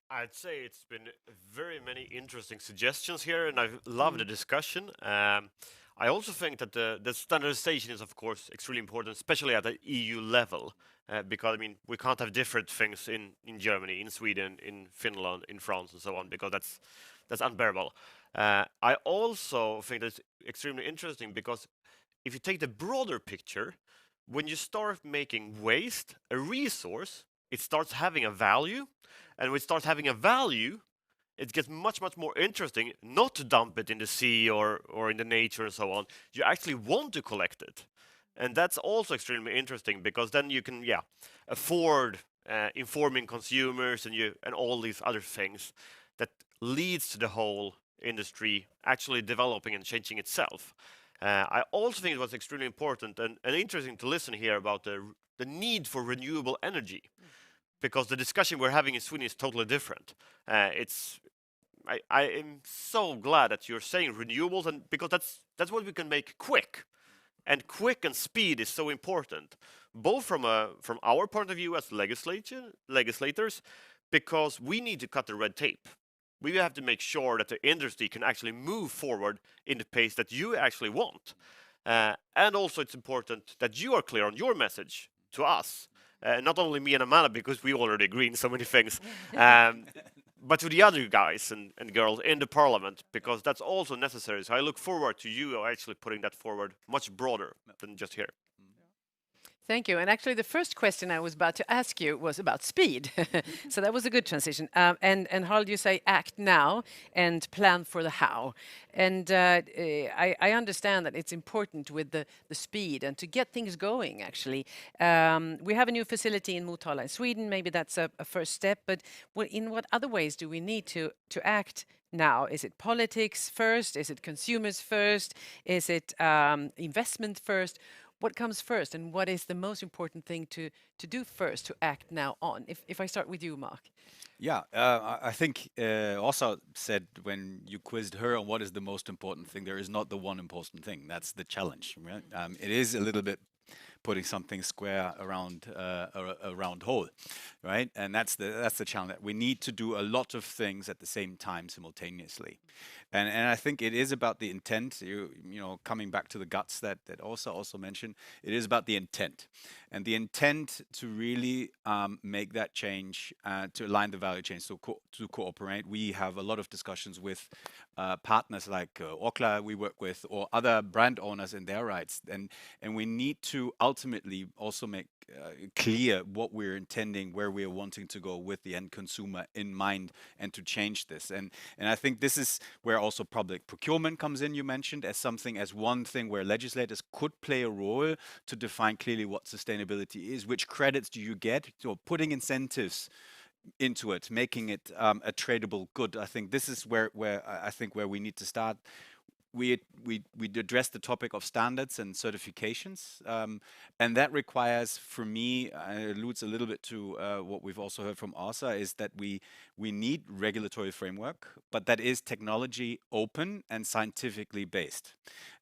I'd say it's been very many interesting suggestions here, and I love the discussion. I also think that the standardization is, of course, extremely important, especially at the EU level, because, I mean, we can't have different things in Germany, in Sweden, in Finland, in France, and so on, because that's unbearable. I also think that's extremely interesting, because if you take the broader picture, when you start making waste a resource, it starts having a value, and when it starts having a value, it gets much more interesting not to dump it in the sea or in the nature and so on. You actually want to collect it. And that's also extremely interesting, because then you can afford informing consumers and all these other things that leads to the whole industry actually developing and changing itself. I also think it was extremely important and interesting to listen here about the need for renewable energy, because the discussion we're having in Sweden is totally different. I am so glad that you're saying renewables, and because that's what we can make quick. And quick and speed is so important, both from our point of view as legislators, because we need to cut the red tape. We have to make sure that the industry can actually move forward in the pace that you actually want. And also it's important that you are clear on your message to us. Not only me and Amanda, because we already agree on so many things, but to the other guys and girls in the parliament, because that's also necessary. So I look forward to you actually putting that forward much broader than just here. Thank you. And actually, the first question I was about to ask you was about speed. So that was a good transition. And Harald, you say act now and plan for the how. And I understand that it's important with the speed and to get things going, actually. We have a new facility in Motala in Sweden. Maybe that's a first step. But in what other ways do we need to act now? Is it politics first? Is it consumers first? Is it investment first? What comes first, and what is the most important thing to do first, to act now on? If I start with you, Mark. Yeah, I think also said when you quizzed her on what is the most important thing, there is not the one important thing. That's the challenge, right? It is a little bit putting something square around a round hole, right? And that's the challenge. That we need to do a lot of things at the same time simultaneously, and I think it is about the intent. You know, coming back to the guts that also mentioned, it is about the intent, and the intent to really make that change, to align the value chain, so to cooperate. We have a lot of discussions with partners like Orkla we work with, or other brand owners in their rights, and we need to ultimately also make clear what we're intending, where we're wanting to go with the end consumer in mind, and to change this. And I think this is where also public procurement comes in, you mentioned, as one thing where legislators could play a role to define clearly what sustainability is, which credits do you get, so putting incentives into it, making it a tradable good. I think this is where we need to start. We address the topic of standards and certifications, and that requires, for me, alludes a little bit to what we've also heard from ASA, is that we need regulatory framework, but that is technology open and scientifically based.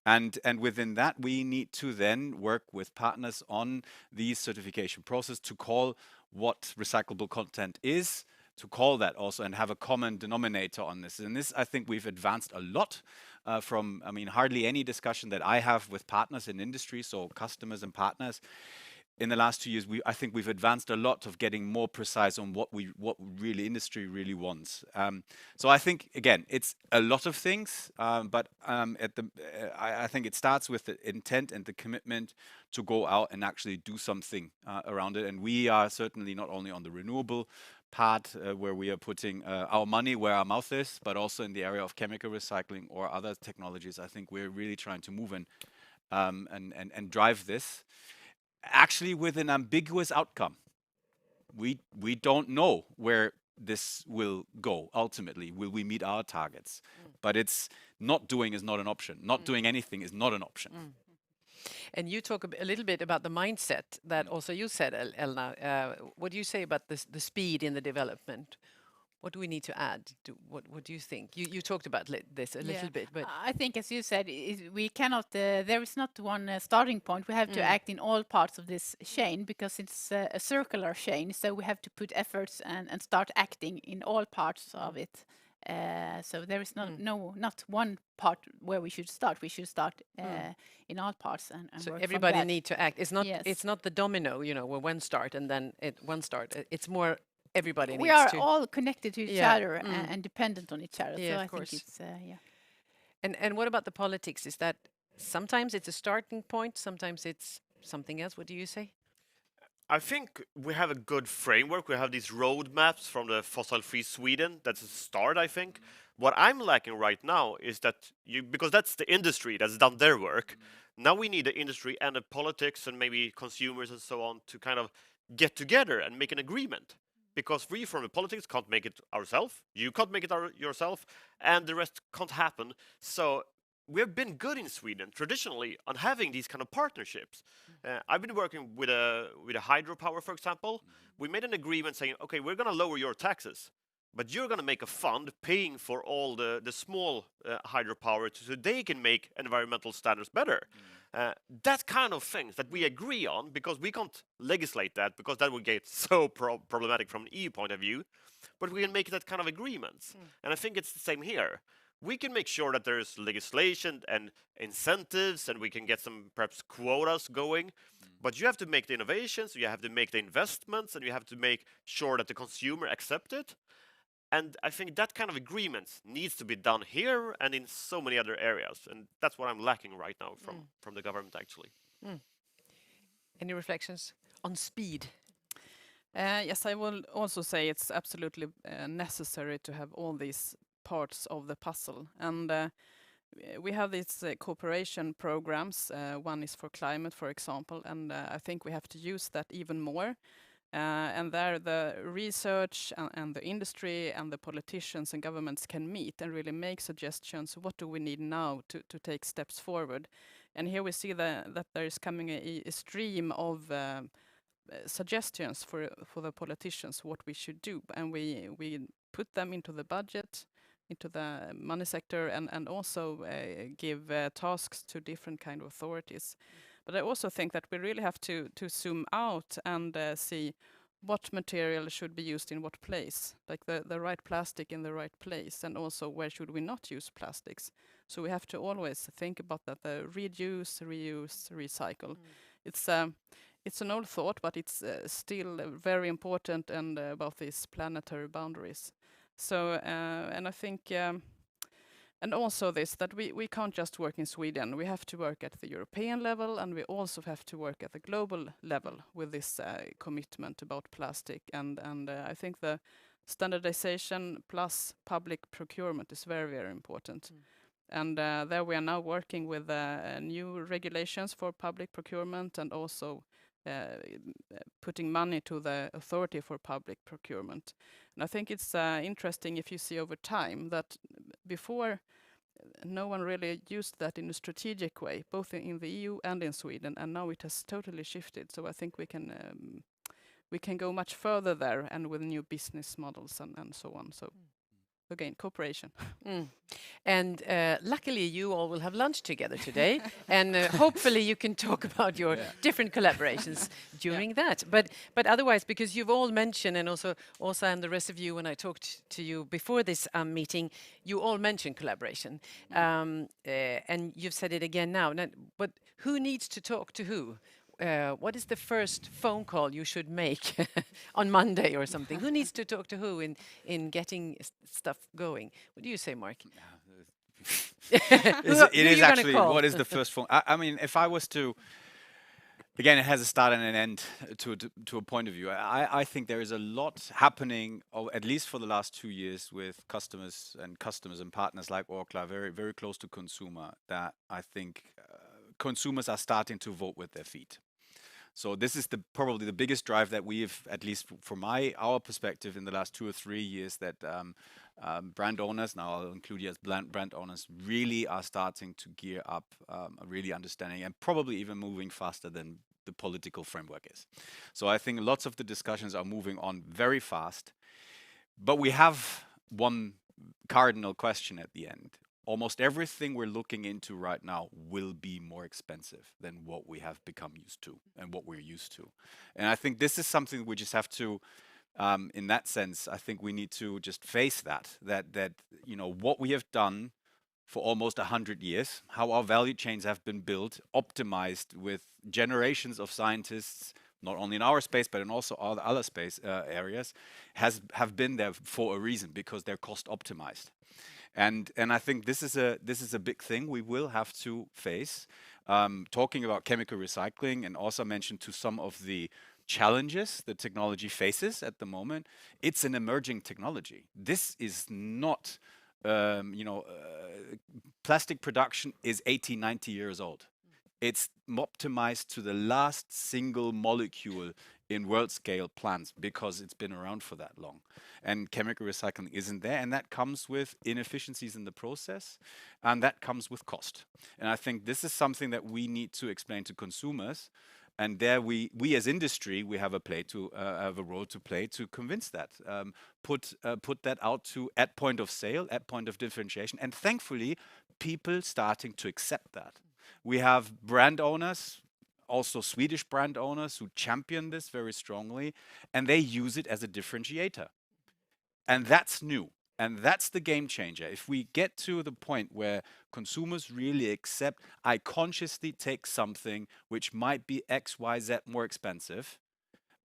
And within that, we need to then work with partners on the certification process to call what recyclable content is, to call that also, and have a common denominator on this. And this, I think we've advanced a lot from, hardly any discussion that I have with partners in industry, so customers and partners. In the last 2 years, I think we've advanced a lot of getting more precise on what really industry really wants. So I think, again, it's a lot of things, but I think it starts with the intent and the commitment to go out and actually do something around it. And we are certainly not only on the renewable part where we are putting our money where our mouth is, but also in the area of chemical recycling or other technologies. I think we're really trying to move and drive this, actually with an ambiguous outcome. We don't know where this will go ultimately. Will we meet our targets? But it's not doing is not an option. Not doing anything is not an option. And you talk a little bit about the mindset that also you said, Elna. What do you say about the speed in the development? What do we need to add? What do you think? You talked about this a little bit, but I think, as you said, we cannot. There is not one starting point. We have to act in all parts of this chain, because it's a circular chain. So we have to put efforts and start acting in all parts of it. So there is not one part where we should start. We should start in all parts and so work everybody from that. need to act. It's not the domino, where one start and then one start. It's more. Everybody needs to. We are all connected to each other and dependent on each other. Yeah, so of I course. think it's And what about the politics? Is that sometimes it's a starting point, sometimes it's something else? What do you say? I think we have a good framework. We have these roadmaps from the Fossil-Free Sweden. That's a start, I think. What I'm lacking right now is that because that's the industry that's done their work. Now we need the industry and the politics and maybe consumers and so on to kind of get together and make an agreement. Because we from the politics can't make it ourselves, you can't make it yourself, and the rest can't happen. So we've been good in Sweden traditionally on having these kind of partnerships. I've been working with a hydropower, for example. We made an agreement saying, okay, we're going to lower your taxes, but you're going to make a fund paying for all the small hydropower so they can make environmental standards better. That kind of things that we agree on, because we can't legislate that, because that would get so problematic from an EU point of view, but we can make that kind of agreements. And I think it's the same here. We can make sure that there's legislation and incentives, and we can get some perhaps quotas going, but you have to make the innovations, you have to make the investments, and you have to make sure that the consumer accept it. And I think that kind of agreement needs to be done here and in so many other areas. And that's what I'm lacking right now from the government, actually. Any reflections on speed? Yes, I will also say it's absolutely necessary to have all these parts of the puzzle. And we have these cooperation programs. One is for climate, for example, and I think we have to use that even more. And there the research and the industry and the politicians and governments can meet and really make suggestions. What do we need now to take steps forward? And here we see that there is coming a stream of suggestions for the politicians what we should do. And we put them into the budget, into the money sector, and also give tasks to different kind of authorities. But I also think that we really have to zoom out and see what material should be used in what place, like the right plastic in the right place, and also where should we not use plastics. So we have to always think about that, the reduce, reuse, recycle. It's an old thought, but it's still very important, and about these planetary boundaries. So, and I think and also this, that we can't just work in Sweden. We have to work at the European level, and we also have to work at the global level with this commitment about plastic. And I think the standardization plus public procurement is very, very important. And there we are now working with new regulations for public procurement, and also putting money to the authority for public procurement. And I think it's interesting if you see over time that before no one really used that in a strategic way, both in the EU and in Sweden, and now it has totally shifted. So I think we can go much further there, and with new business models and so on. So again, cooperation. And luckily you all will have lunch together today, and hopefully you can talk about your different collaborations during that. But otherwise, because you've all mentioned, and also and the rest of you, when I talked to you before this meeting, you all mentioned collaboration, and you've said it again now. But who needs to talk to who? What is the first phone call you should make on Monday or something? Who needs to talk to who in getting stuff going? What do you say, Mark? It is actually, what is the first phone? I mean, if I was to, again, it has a start and an end to a point of view. I think there is a lot happening, at least for the last 2 years, with customers and partners like Orkla, very, very close to consumer, that I think consumers are starting to vote with their feet. So this is probably the biggest drive that we've, at least from our perspective, in the last 2 or 3 years, that brand owners, now I'll include you as brand owners, really are starting to gear up, really understanding, and probably even moving faster than the political framework is. So I think lots of the discussions are moving on very fast, but we have one cardinal question at the end. Almost everything we're looking into right now will be more expensive than what we have become used to and what we're used to. And I think this is something we just have to, in that sense, I think we need to just face that you know, what we have done for almost 100 years, how our value chains have been built, optimized with generations of scientists, not only in our space, but in also all the other space areas, have been there for a reason, because they're cost optimized. And I think this is a big thing we will have to face. Talking about chemical recycling, and also mentioned to some of the challenges the technology faces at the moment. It's an emerging technology. This is not, plastic production is 80, 90 years old. It's optimized to the last single molecule in world scale plants because it's been around for that long. And chemical recycling isn't there, and that comes with inefficiencies in the process, and that comes with cost. And I think this is something that we need to explain to consumers. And there we as industry, we have a role to play to convince that, put that out to at point of sale, at point of differentiation, and thankfully, people starting to accept that. We have brand owners, also Swedish brand owners, who champion this very strongly, and they use it as a differentiator. And that's new. And that's the game changer. If we get to the point where consumers really accept, I consciously take something which might be X, Y, Z more expensive,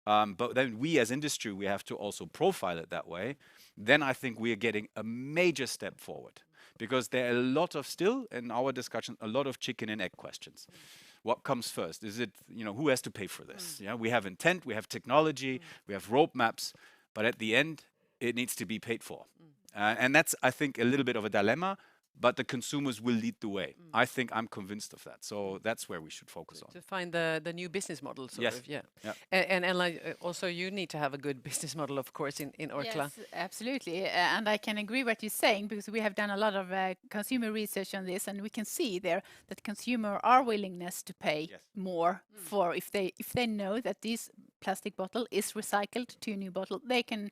but then we as industry, we have to also profile it that way, then I think we are getting a major step forward. Because there are a lot of still, in our discussion, a lot of chicken and egg questions. What comes first? Is it, who has to pay for this? Yeah, we have intent, we have technology, we have roadmaps, but at the end, it needs to be paid for. And that's, I think, a little bit of a dilemma, but the consumers will lead the way. I think I'm convinced of that. So that's where we should focus on. To find the new business model, sort Yes. of, yeah. Yeah. And like, also you need to have a good business model, of course, in Orkla. Yes, absolutely. And I can agree what you're saying, because we have done a lot of consumer research on this, and we can see there that consumer are willingness to pay more for if they know that this plastic bottle is recycled to a new bottle, they can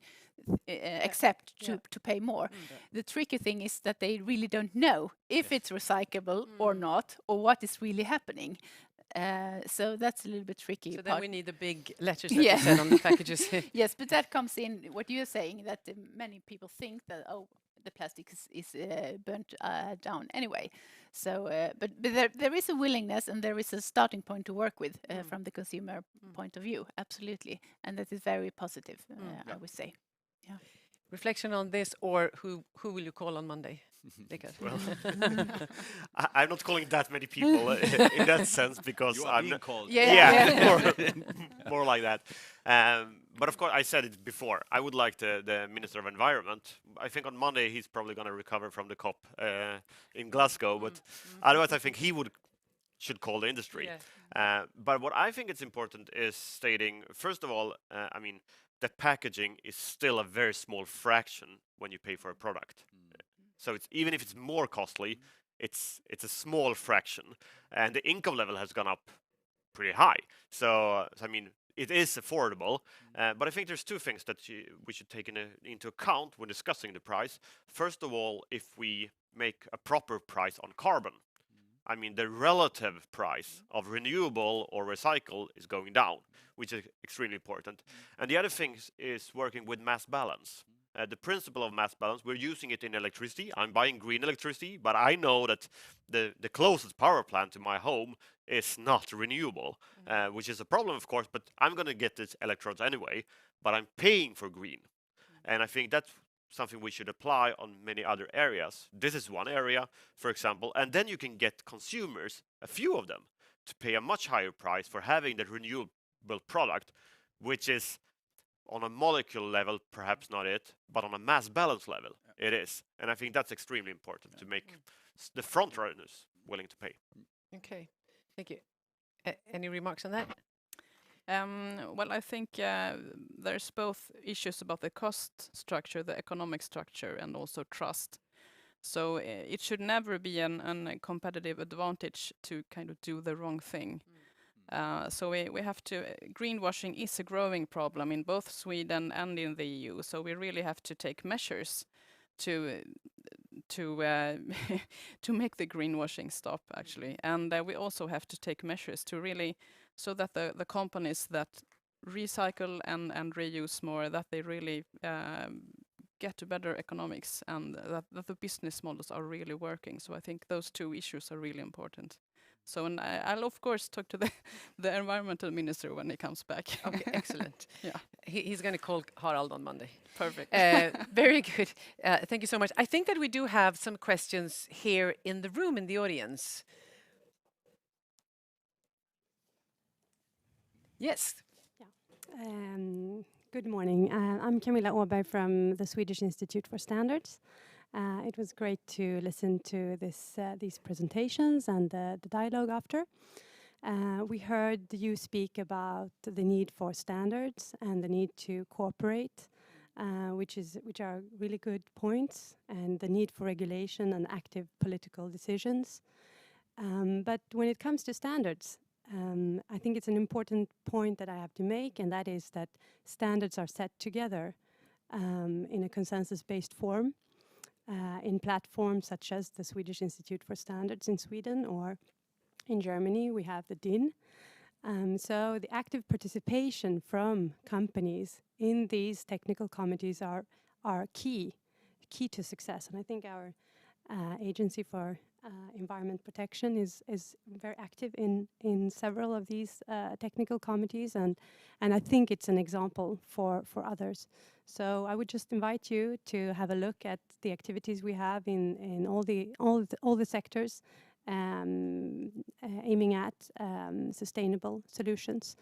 accept to pay more. The tricky thing is that they really don't know if it's recyclable or not, or what is really happening. So that's a little bit tricky. So then we need the big letters that you said on the packages. Yes, but that comes in what you're saying, that many people think that, the plastic is burnt down anyway. So, but there is a willingness, and there is a starting point to work with from the consumer point of view, absolutely. And that is very positive, I would say. Yeah. Reflection on this, or who will you call on Monday? Rickard? Well, I'm not calling that many people in that sense, because You are I'm being called. more like that. But of course, I said it before. I would like the Minister of Environment. I think on Monday he's probably going to recover from the COP in Glasgow. But otherwise, I think he should call the industry. But what I think is important is stating, first of all, I mean, the packaging is still a very small fraction when you pay for a product. So it's, even if it's more costly, it's a small fraction, and the income level has gone up pretty high. So I mean, it is affordable, but I think there's two things that we should take into account when discussing the price. First of all, if we make a proper price on carbon, I mean, the relative price of renewable or recycle is going down, which is extremely important. And the other thing is working with mass balance. The principle of mass balance, we're using it in electricity. I'm buying green electricity, but I know that the closest power plant to my home is not renewable, which is a problem, of course, but I'm going to get these electrons anyway, but I'm paying for green. And I think that's something we should apply on many other areas. This is one area, for example, and then you can get consumers, a few of them, to pay a much higher price for having the renewable product, which is on a molecule level, perhaps not it, but on a mass balance level, it is. And I think that's extremely important to make the front runners willing to pay. Okay, thank you. Any remarks on that? Well, I think there's both issues about the cost structure, the economic structure, and also trust. So it should never be a competitive advantage to kind of do the wrong thing. So we have to, greenwashing is a growing problem in both Sweden and in the EU. So we really have to take measures to make the greenwashing stop, actually. And we also have to take measures to really, so that the companies that recycle and reuse more, that they really get to better economics, and that the business models are really working. So I think those two issues are really important. So, and I'll of course talk to the environmental minister when he comes back. Okay, excellent. Yeah, He's going to call Harald on Monday. perfect. Very good. Thank you so much. I think that we do have some questions here in the room, in the audience. Yes. Good morning. I'm Camilla Åberg from the Swedish Institute for Standards. It was great to listen to these presentations and the dialogue after. We heard you speak about the need for standards and the need to cooperate, which are really good points, and the need for regulation and active political decisions. But when it comes to standards, I think it's an important point that I have to make, and that is that standards are set together in a consensus-based form in platforms such as the Swedish Institute for Standards in Sweden, or in Germany we have the DIN. So the active participation from companies in these technical committees are key to success. And I think our Agency for Environment Protection is very active in several of these technical committees, and I think it's an example for others. So I would just invite you to have a look at the activities we have in all the sectors, aiming at sustainable solutions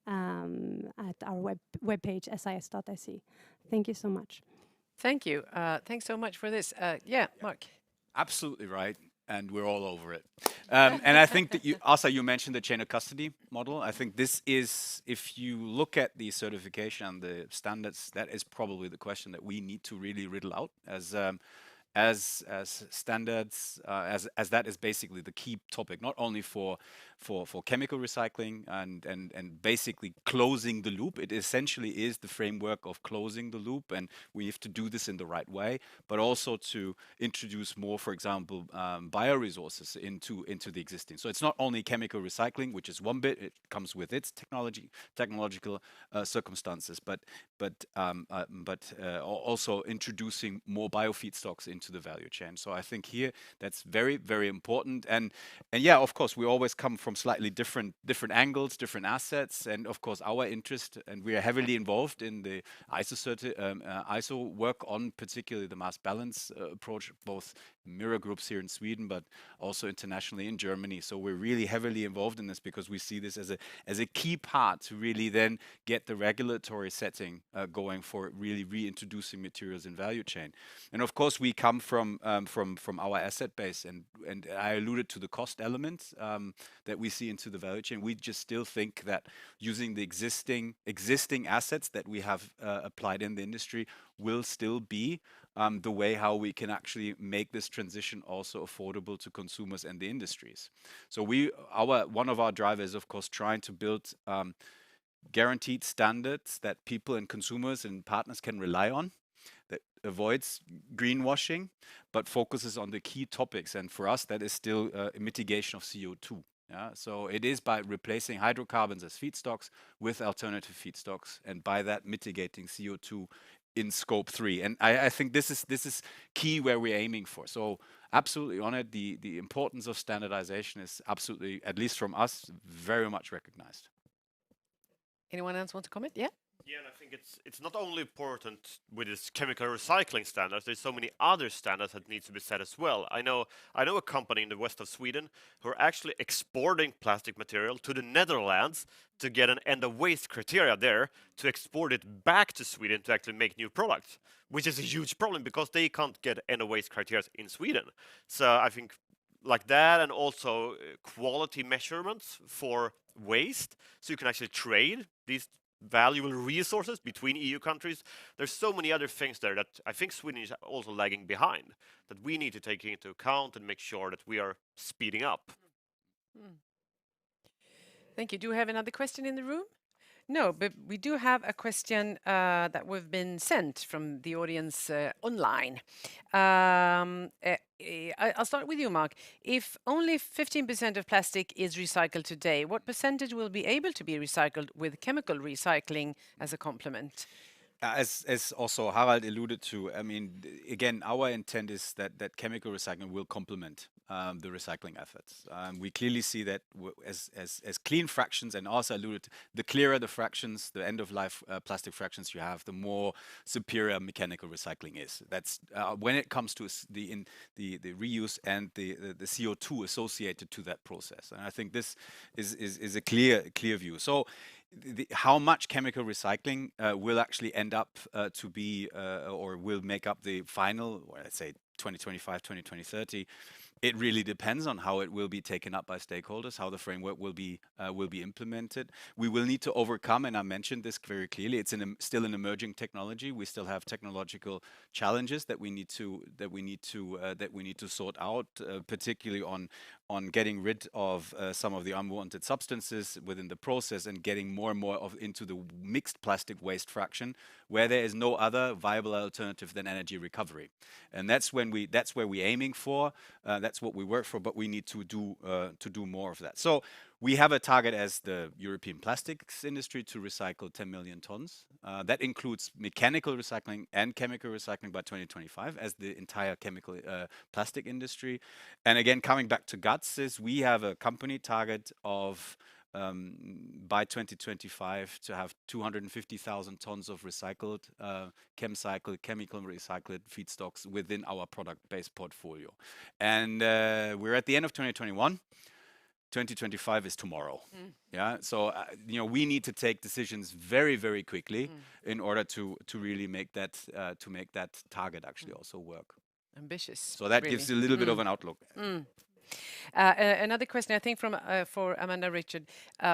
at our webpage sis.se. Thank you so much. Thank you. Thanks so much for this. Yeah, Mark. Absolutely right. And we're all over it. And I think that you mentioned the chain of custody model. I think this is, if you look at the certification and the standards, that is probably the question that we need to really riddle out as standards, as that is basically the key topic, not only for chemical recycling and basically closing the loop. It essentially is the framework of closing the loop, and we have to do this in the right way, but also to introduce more, for example, bioresources into the existing. So it's not only chemical recycling, which is one bit, it comes with its technological circumstances, but also introducing more biofeedstocks into the value chain. So I think here that's very, very important. And yeah, of course, we always come from slightly different angles, different assets, and of course our interest, and we are heavily involved in the ISO work on particularly the mass balance approach, both mirror groups here in Sweden, but also internationally in Germany. So we're really heavily involved in this because we see this as a key part to really then get the regulatory setting going for really reintroducing materials in value chain. And of course, we come from our asset base, and I alluded to the cost element that we see into the value chain. We just still think that using the existing assets that we have applied in the industry will still be the way how we can actually make this transition also affordable to consumers and the industries. So one of our drivers is, of course, trying to build guaranteed standards that people and consumers and partners can rely on, that avoids greenwashing, but focuses on the key topics. And for us, that is still a mitigation of CO2. Yeah? So it is by replacing hydrocarbons as feedstocks with alternative feedstocks, and by that mitigating CO2 in scope 3. And I think this is key where we're aiming for. So absolutely on it, the importance of standardization is absolutely, at least from us, very much recognized. Anyone else want to comment? Yeah. Yeah, and I think it's not only important with this chemical recycling standards. There's so many other standards that need to be set as well. I know a company in the west of Sweden who are actually exporting plastic material to the Netherlands to get an end of waste criteria there to export it back to Sweden to actually make new products, which is a huge problem because they can't get end of waste criteria in Sweden. So I think like that, and also quality measurements for waste, so you can actually trade these valuable resources between EU countries. There's so many other things there that I think Sweden is also lagging behind, that we need to take into account and make sure that we are speeding up. Thank you. Do we have another question in the room? No, but we do have a question that we've been sent from the audience online. I'll start with you, Mark. If only 15% of plastic is recycled today, what percentage will be able to be recycled with chemical recycling as a complement? As also Harald alluded to, I mean, again, our intent is that chemical recycling will complement the recycling efforts. We clearly see that as clean fractions, and also alluded to, the clearer the fractions, the end-of-life plastic fractions you have, the more superior mechanical recycling is. That's when it comes to the reuse and the CO2 associated to that process. And I think this is a clear view. So how much chemical recycling will actually end up to be or will make up the final, let's say 2025, 2030 It really depends on how it will be taken up by stakeholders, how the framework will be implemented. We will need to overcome, and I mentioned this very clearly. It's still an emerging technology. We still have technological challenges that we need to sort out, particularly on getting rid of some of the unwanted substances within the process and getting more and more into the mixed plastic waste fraction, where there is no other viable alternative than energy recovery. And that's where we're aiming for. That's what we work for, but we need to do more of that. So we have a target as the European plastics industry to recycle 10 million tons. That includes mechanical recycling and chemical recycling by 2025 as the entire chemical plastic industry. And again, coming back to GUTS, is we have a company target of by 2025 to have 250,000 tons of recycled chemical recycled feedstocks within our product-based portfolio. And we're at the end of 2021. 2025 is tomorrow. Yeah, so we need to take decisions very, very quickly in order to really make that target actually also work. Ambitious. So that gives a little bit of an outlook. Another question, I think, for Amanda, Richard,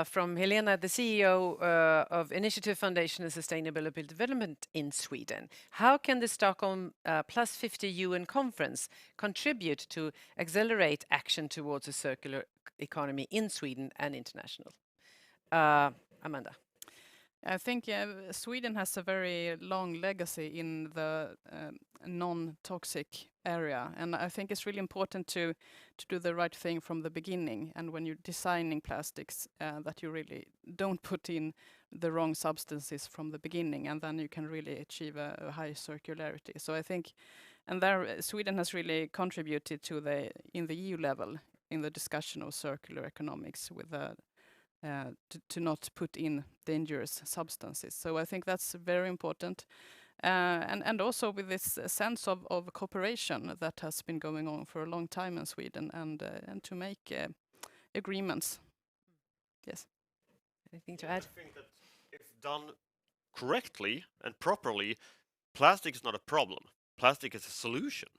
from Helena, the CEO of Initiative Foundation and Sustainable Development in Sweden. How can the Stockholm Plus 50 UN conference contribute to accelerate action towards a circular economy in Sweden and international? Amanda. I think Sweden has a very long legacy in the non-toxic area, and I think it's really important to do the right thing from the beginning. And when you're designing plastics, that you really don't put in the wrong substances from the beginning, and then you can really achieve a high circularity. So I think, and there Sweden has really contributed to in the EU level in the discussion of circular economics with to not put in dangerous substances. So I think that's very important. And also with this sense of cooperation that has been going on for a long time in Sweden, and to make agreements. Yes. Anything to add? I think that if done correctly and properly, plastic is not a problem. Plastic is a solution.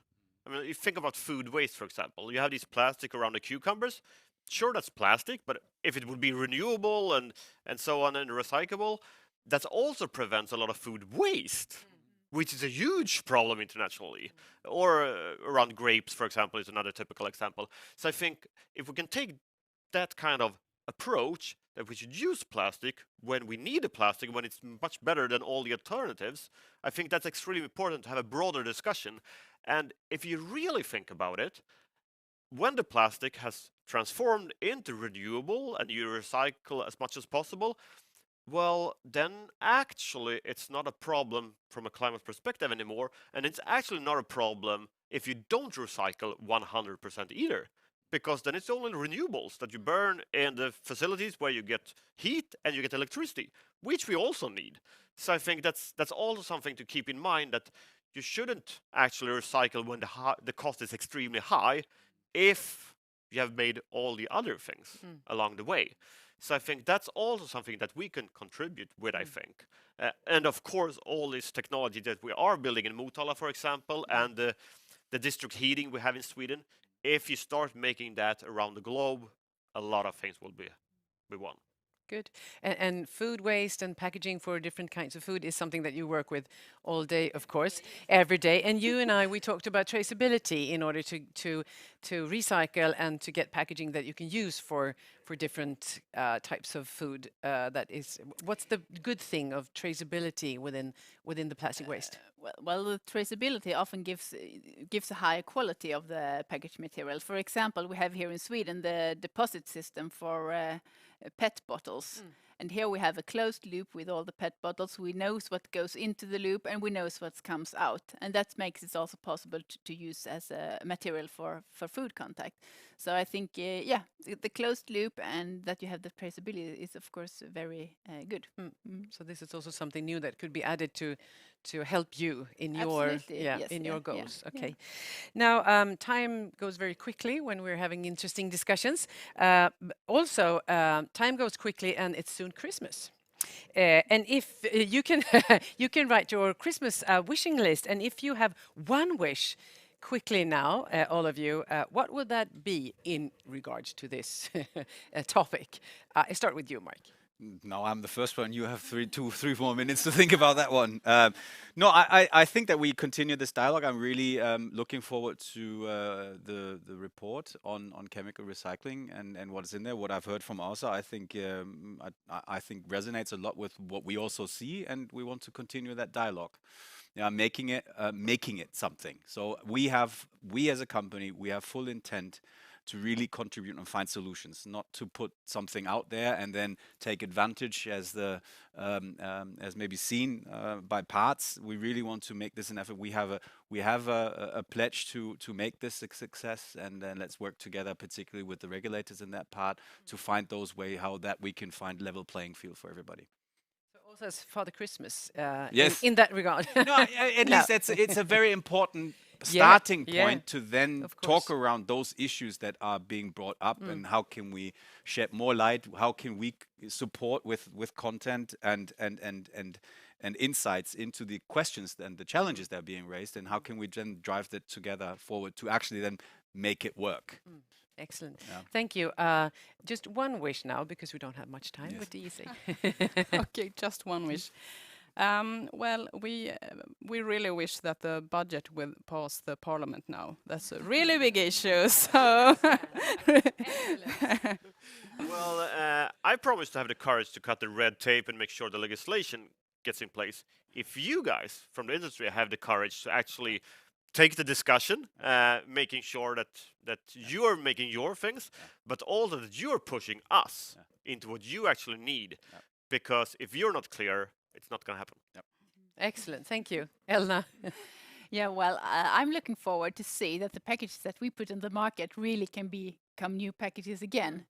I mean, you think about food waste, for example. You have these plastic around the cucumbers. Sure, that's plastic, but if it would be renewable and so on and recyclable, that also prevents a lot of food waste, which is a huge problem internationally. Or around grapes, for example, is another typical example. So I think if we can take that kind of approach, that we should use plastic when we need a plastic, when it's much better than all the alternatives, I think that's extremely important to have a broader discussion. And if you really think about it, when the plastic has transformed into renewable and you recycle as much as possible, well, then actually it's not a problem from a climate perspective anymore. And it's actually not a problem if you don't recycle 100% either, because then it's only renewables that you burn in the facilities where you get heat and you get electricity, which we also need. So I think that's also something to keep in mind, that you shouldn't actually recycle when the cost is extremely high, if you have made all the other things along the way. So I think that's also something that we can contribute with, I think. And of course, all this technology that we are building in Motala, for example, and the district heating we have in Sweden, if you start making that around the globe, a lot of things will be won. Good. And food waste and packaging for different kinds of food is something that you work with all day, of course, every day. And you and I, we talked about traceability in order to recycle and to get packaging that you can use for different types of food. What's the good thing of traceability within the plastic waste? Well, the traceability often gives a higher quality of the packaged material. For example, we have here in Sweden the deposit system for PET bottles. And here we have a closed loop with all the PET bottles. We know what goes into the loop and we know what comes out. And that makes it also possible to use as a material for food contact. So I think, the closed loop and that you have the traceability is, of course, very good. So this is also something new that could be added to help you in your goals. Okay. Yeah. Now, time goes very quickly when we're having interesting discussions. Also, time goes quickly and it's soon Christmas. And if you can you can write your Christmas wishing list, and if you have one wish, quickly now, all of you, what would that be in regards to this topic? I start with you, Mark. No, I'm the first one. You have 3 more minutes to think about that one. No, I think that we continue this dialogue. I'm really looking forward to the report on chemical recycling and what's in there. What I've heard from Asa, I think resonates a lot with what we also see, and we want to continue that dialogue. Yeah, making it something. So we as a company, we have full intent to really contribute and find solutions, not to put something out there and then take advantage as maybe seen by parts. We really want to make this an effort. We have a pledge to make this a success, and then let's work together, particularly with the regulators in that part, to find those ways how that we can find level playing field for everybody. Also as Father Christmas, yes. in that regard. No, at least it's a very important starting point to then talk around those issues that are being brought up, and how can we shed more light, how can we support with content and insights into the questions and the challenges that are being raised, and how can we then drive that together forward to actually then make it work. Excellent. Yeah. Thank you. Just one wish now, because we don't have much time. What do you say? Okay, just one wish. Well, we really wish that the budget will pass the parliament now. That's a really big issue. So, well, I promise to have the courage to cut the red tape and make sure the legislation gets in place. If you guys from the industry have the courage to actually take the discussion, making sure that you are making your things, but also that you are pushing us into what you actually need. Because if you're not clear, it's not going to happen. Excellent. Thank you. Elna. Yeah, well, I'm looking forward to see that the packages that we put in the market really can become new packages again.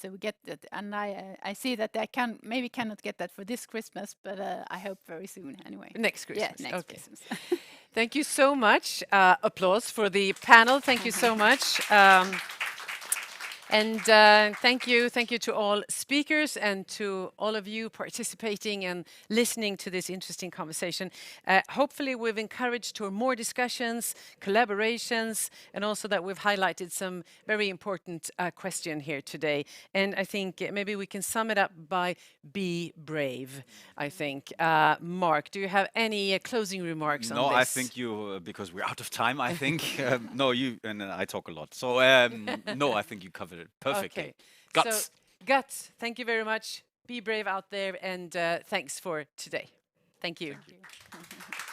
So we get that, and I see that I cannot get that for this Christmas, but I hope very soon anyway. Next Christmas. Yeah, next Christmas. Thank you so much. Applause for the panel. Thank you so much. And thank you to all speakers and to all of you participating and listening to this interesting conversation. Hopefully we've encouraged to more discussions, collaborations, and also that we've highlighted some very important question here today. And I think maybe we can sum it up by be brave, I think. Mark, do you have any closing remarks on this? No, I think you, because we're out of time, I think. No, you, and I talk a lot. So, no, I think you covered it perfectly. Okay. Guts. So, guts. Thank you very much. Be brave out there, and thanks for today. Thank you. Thank you.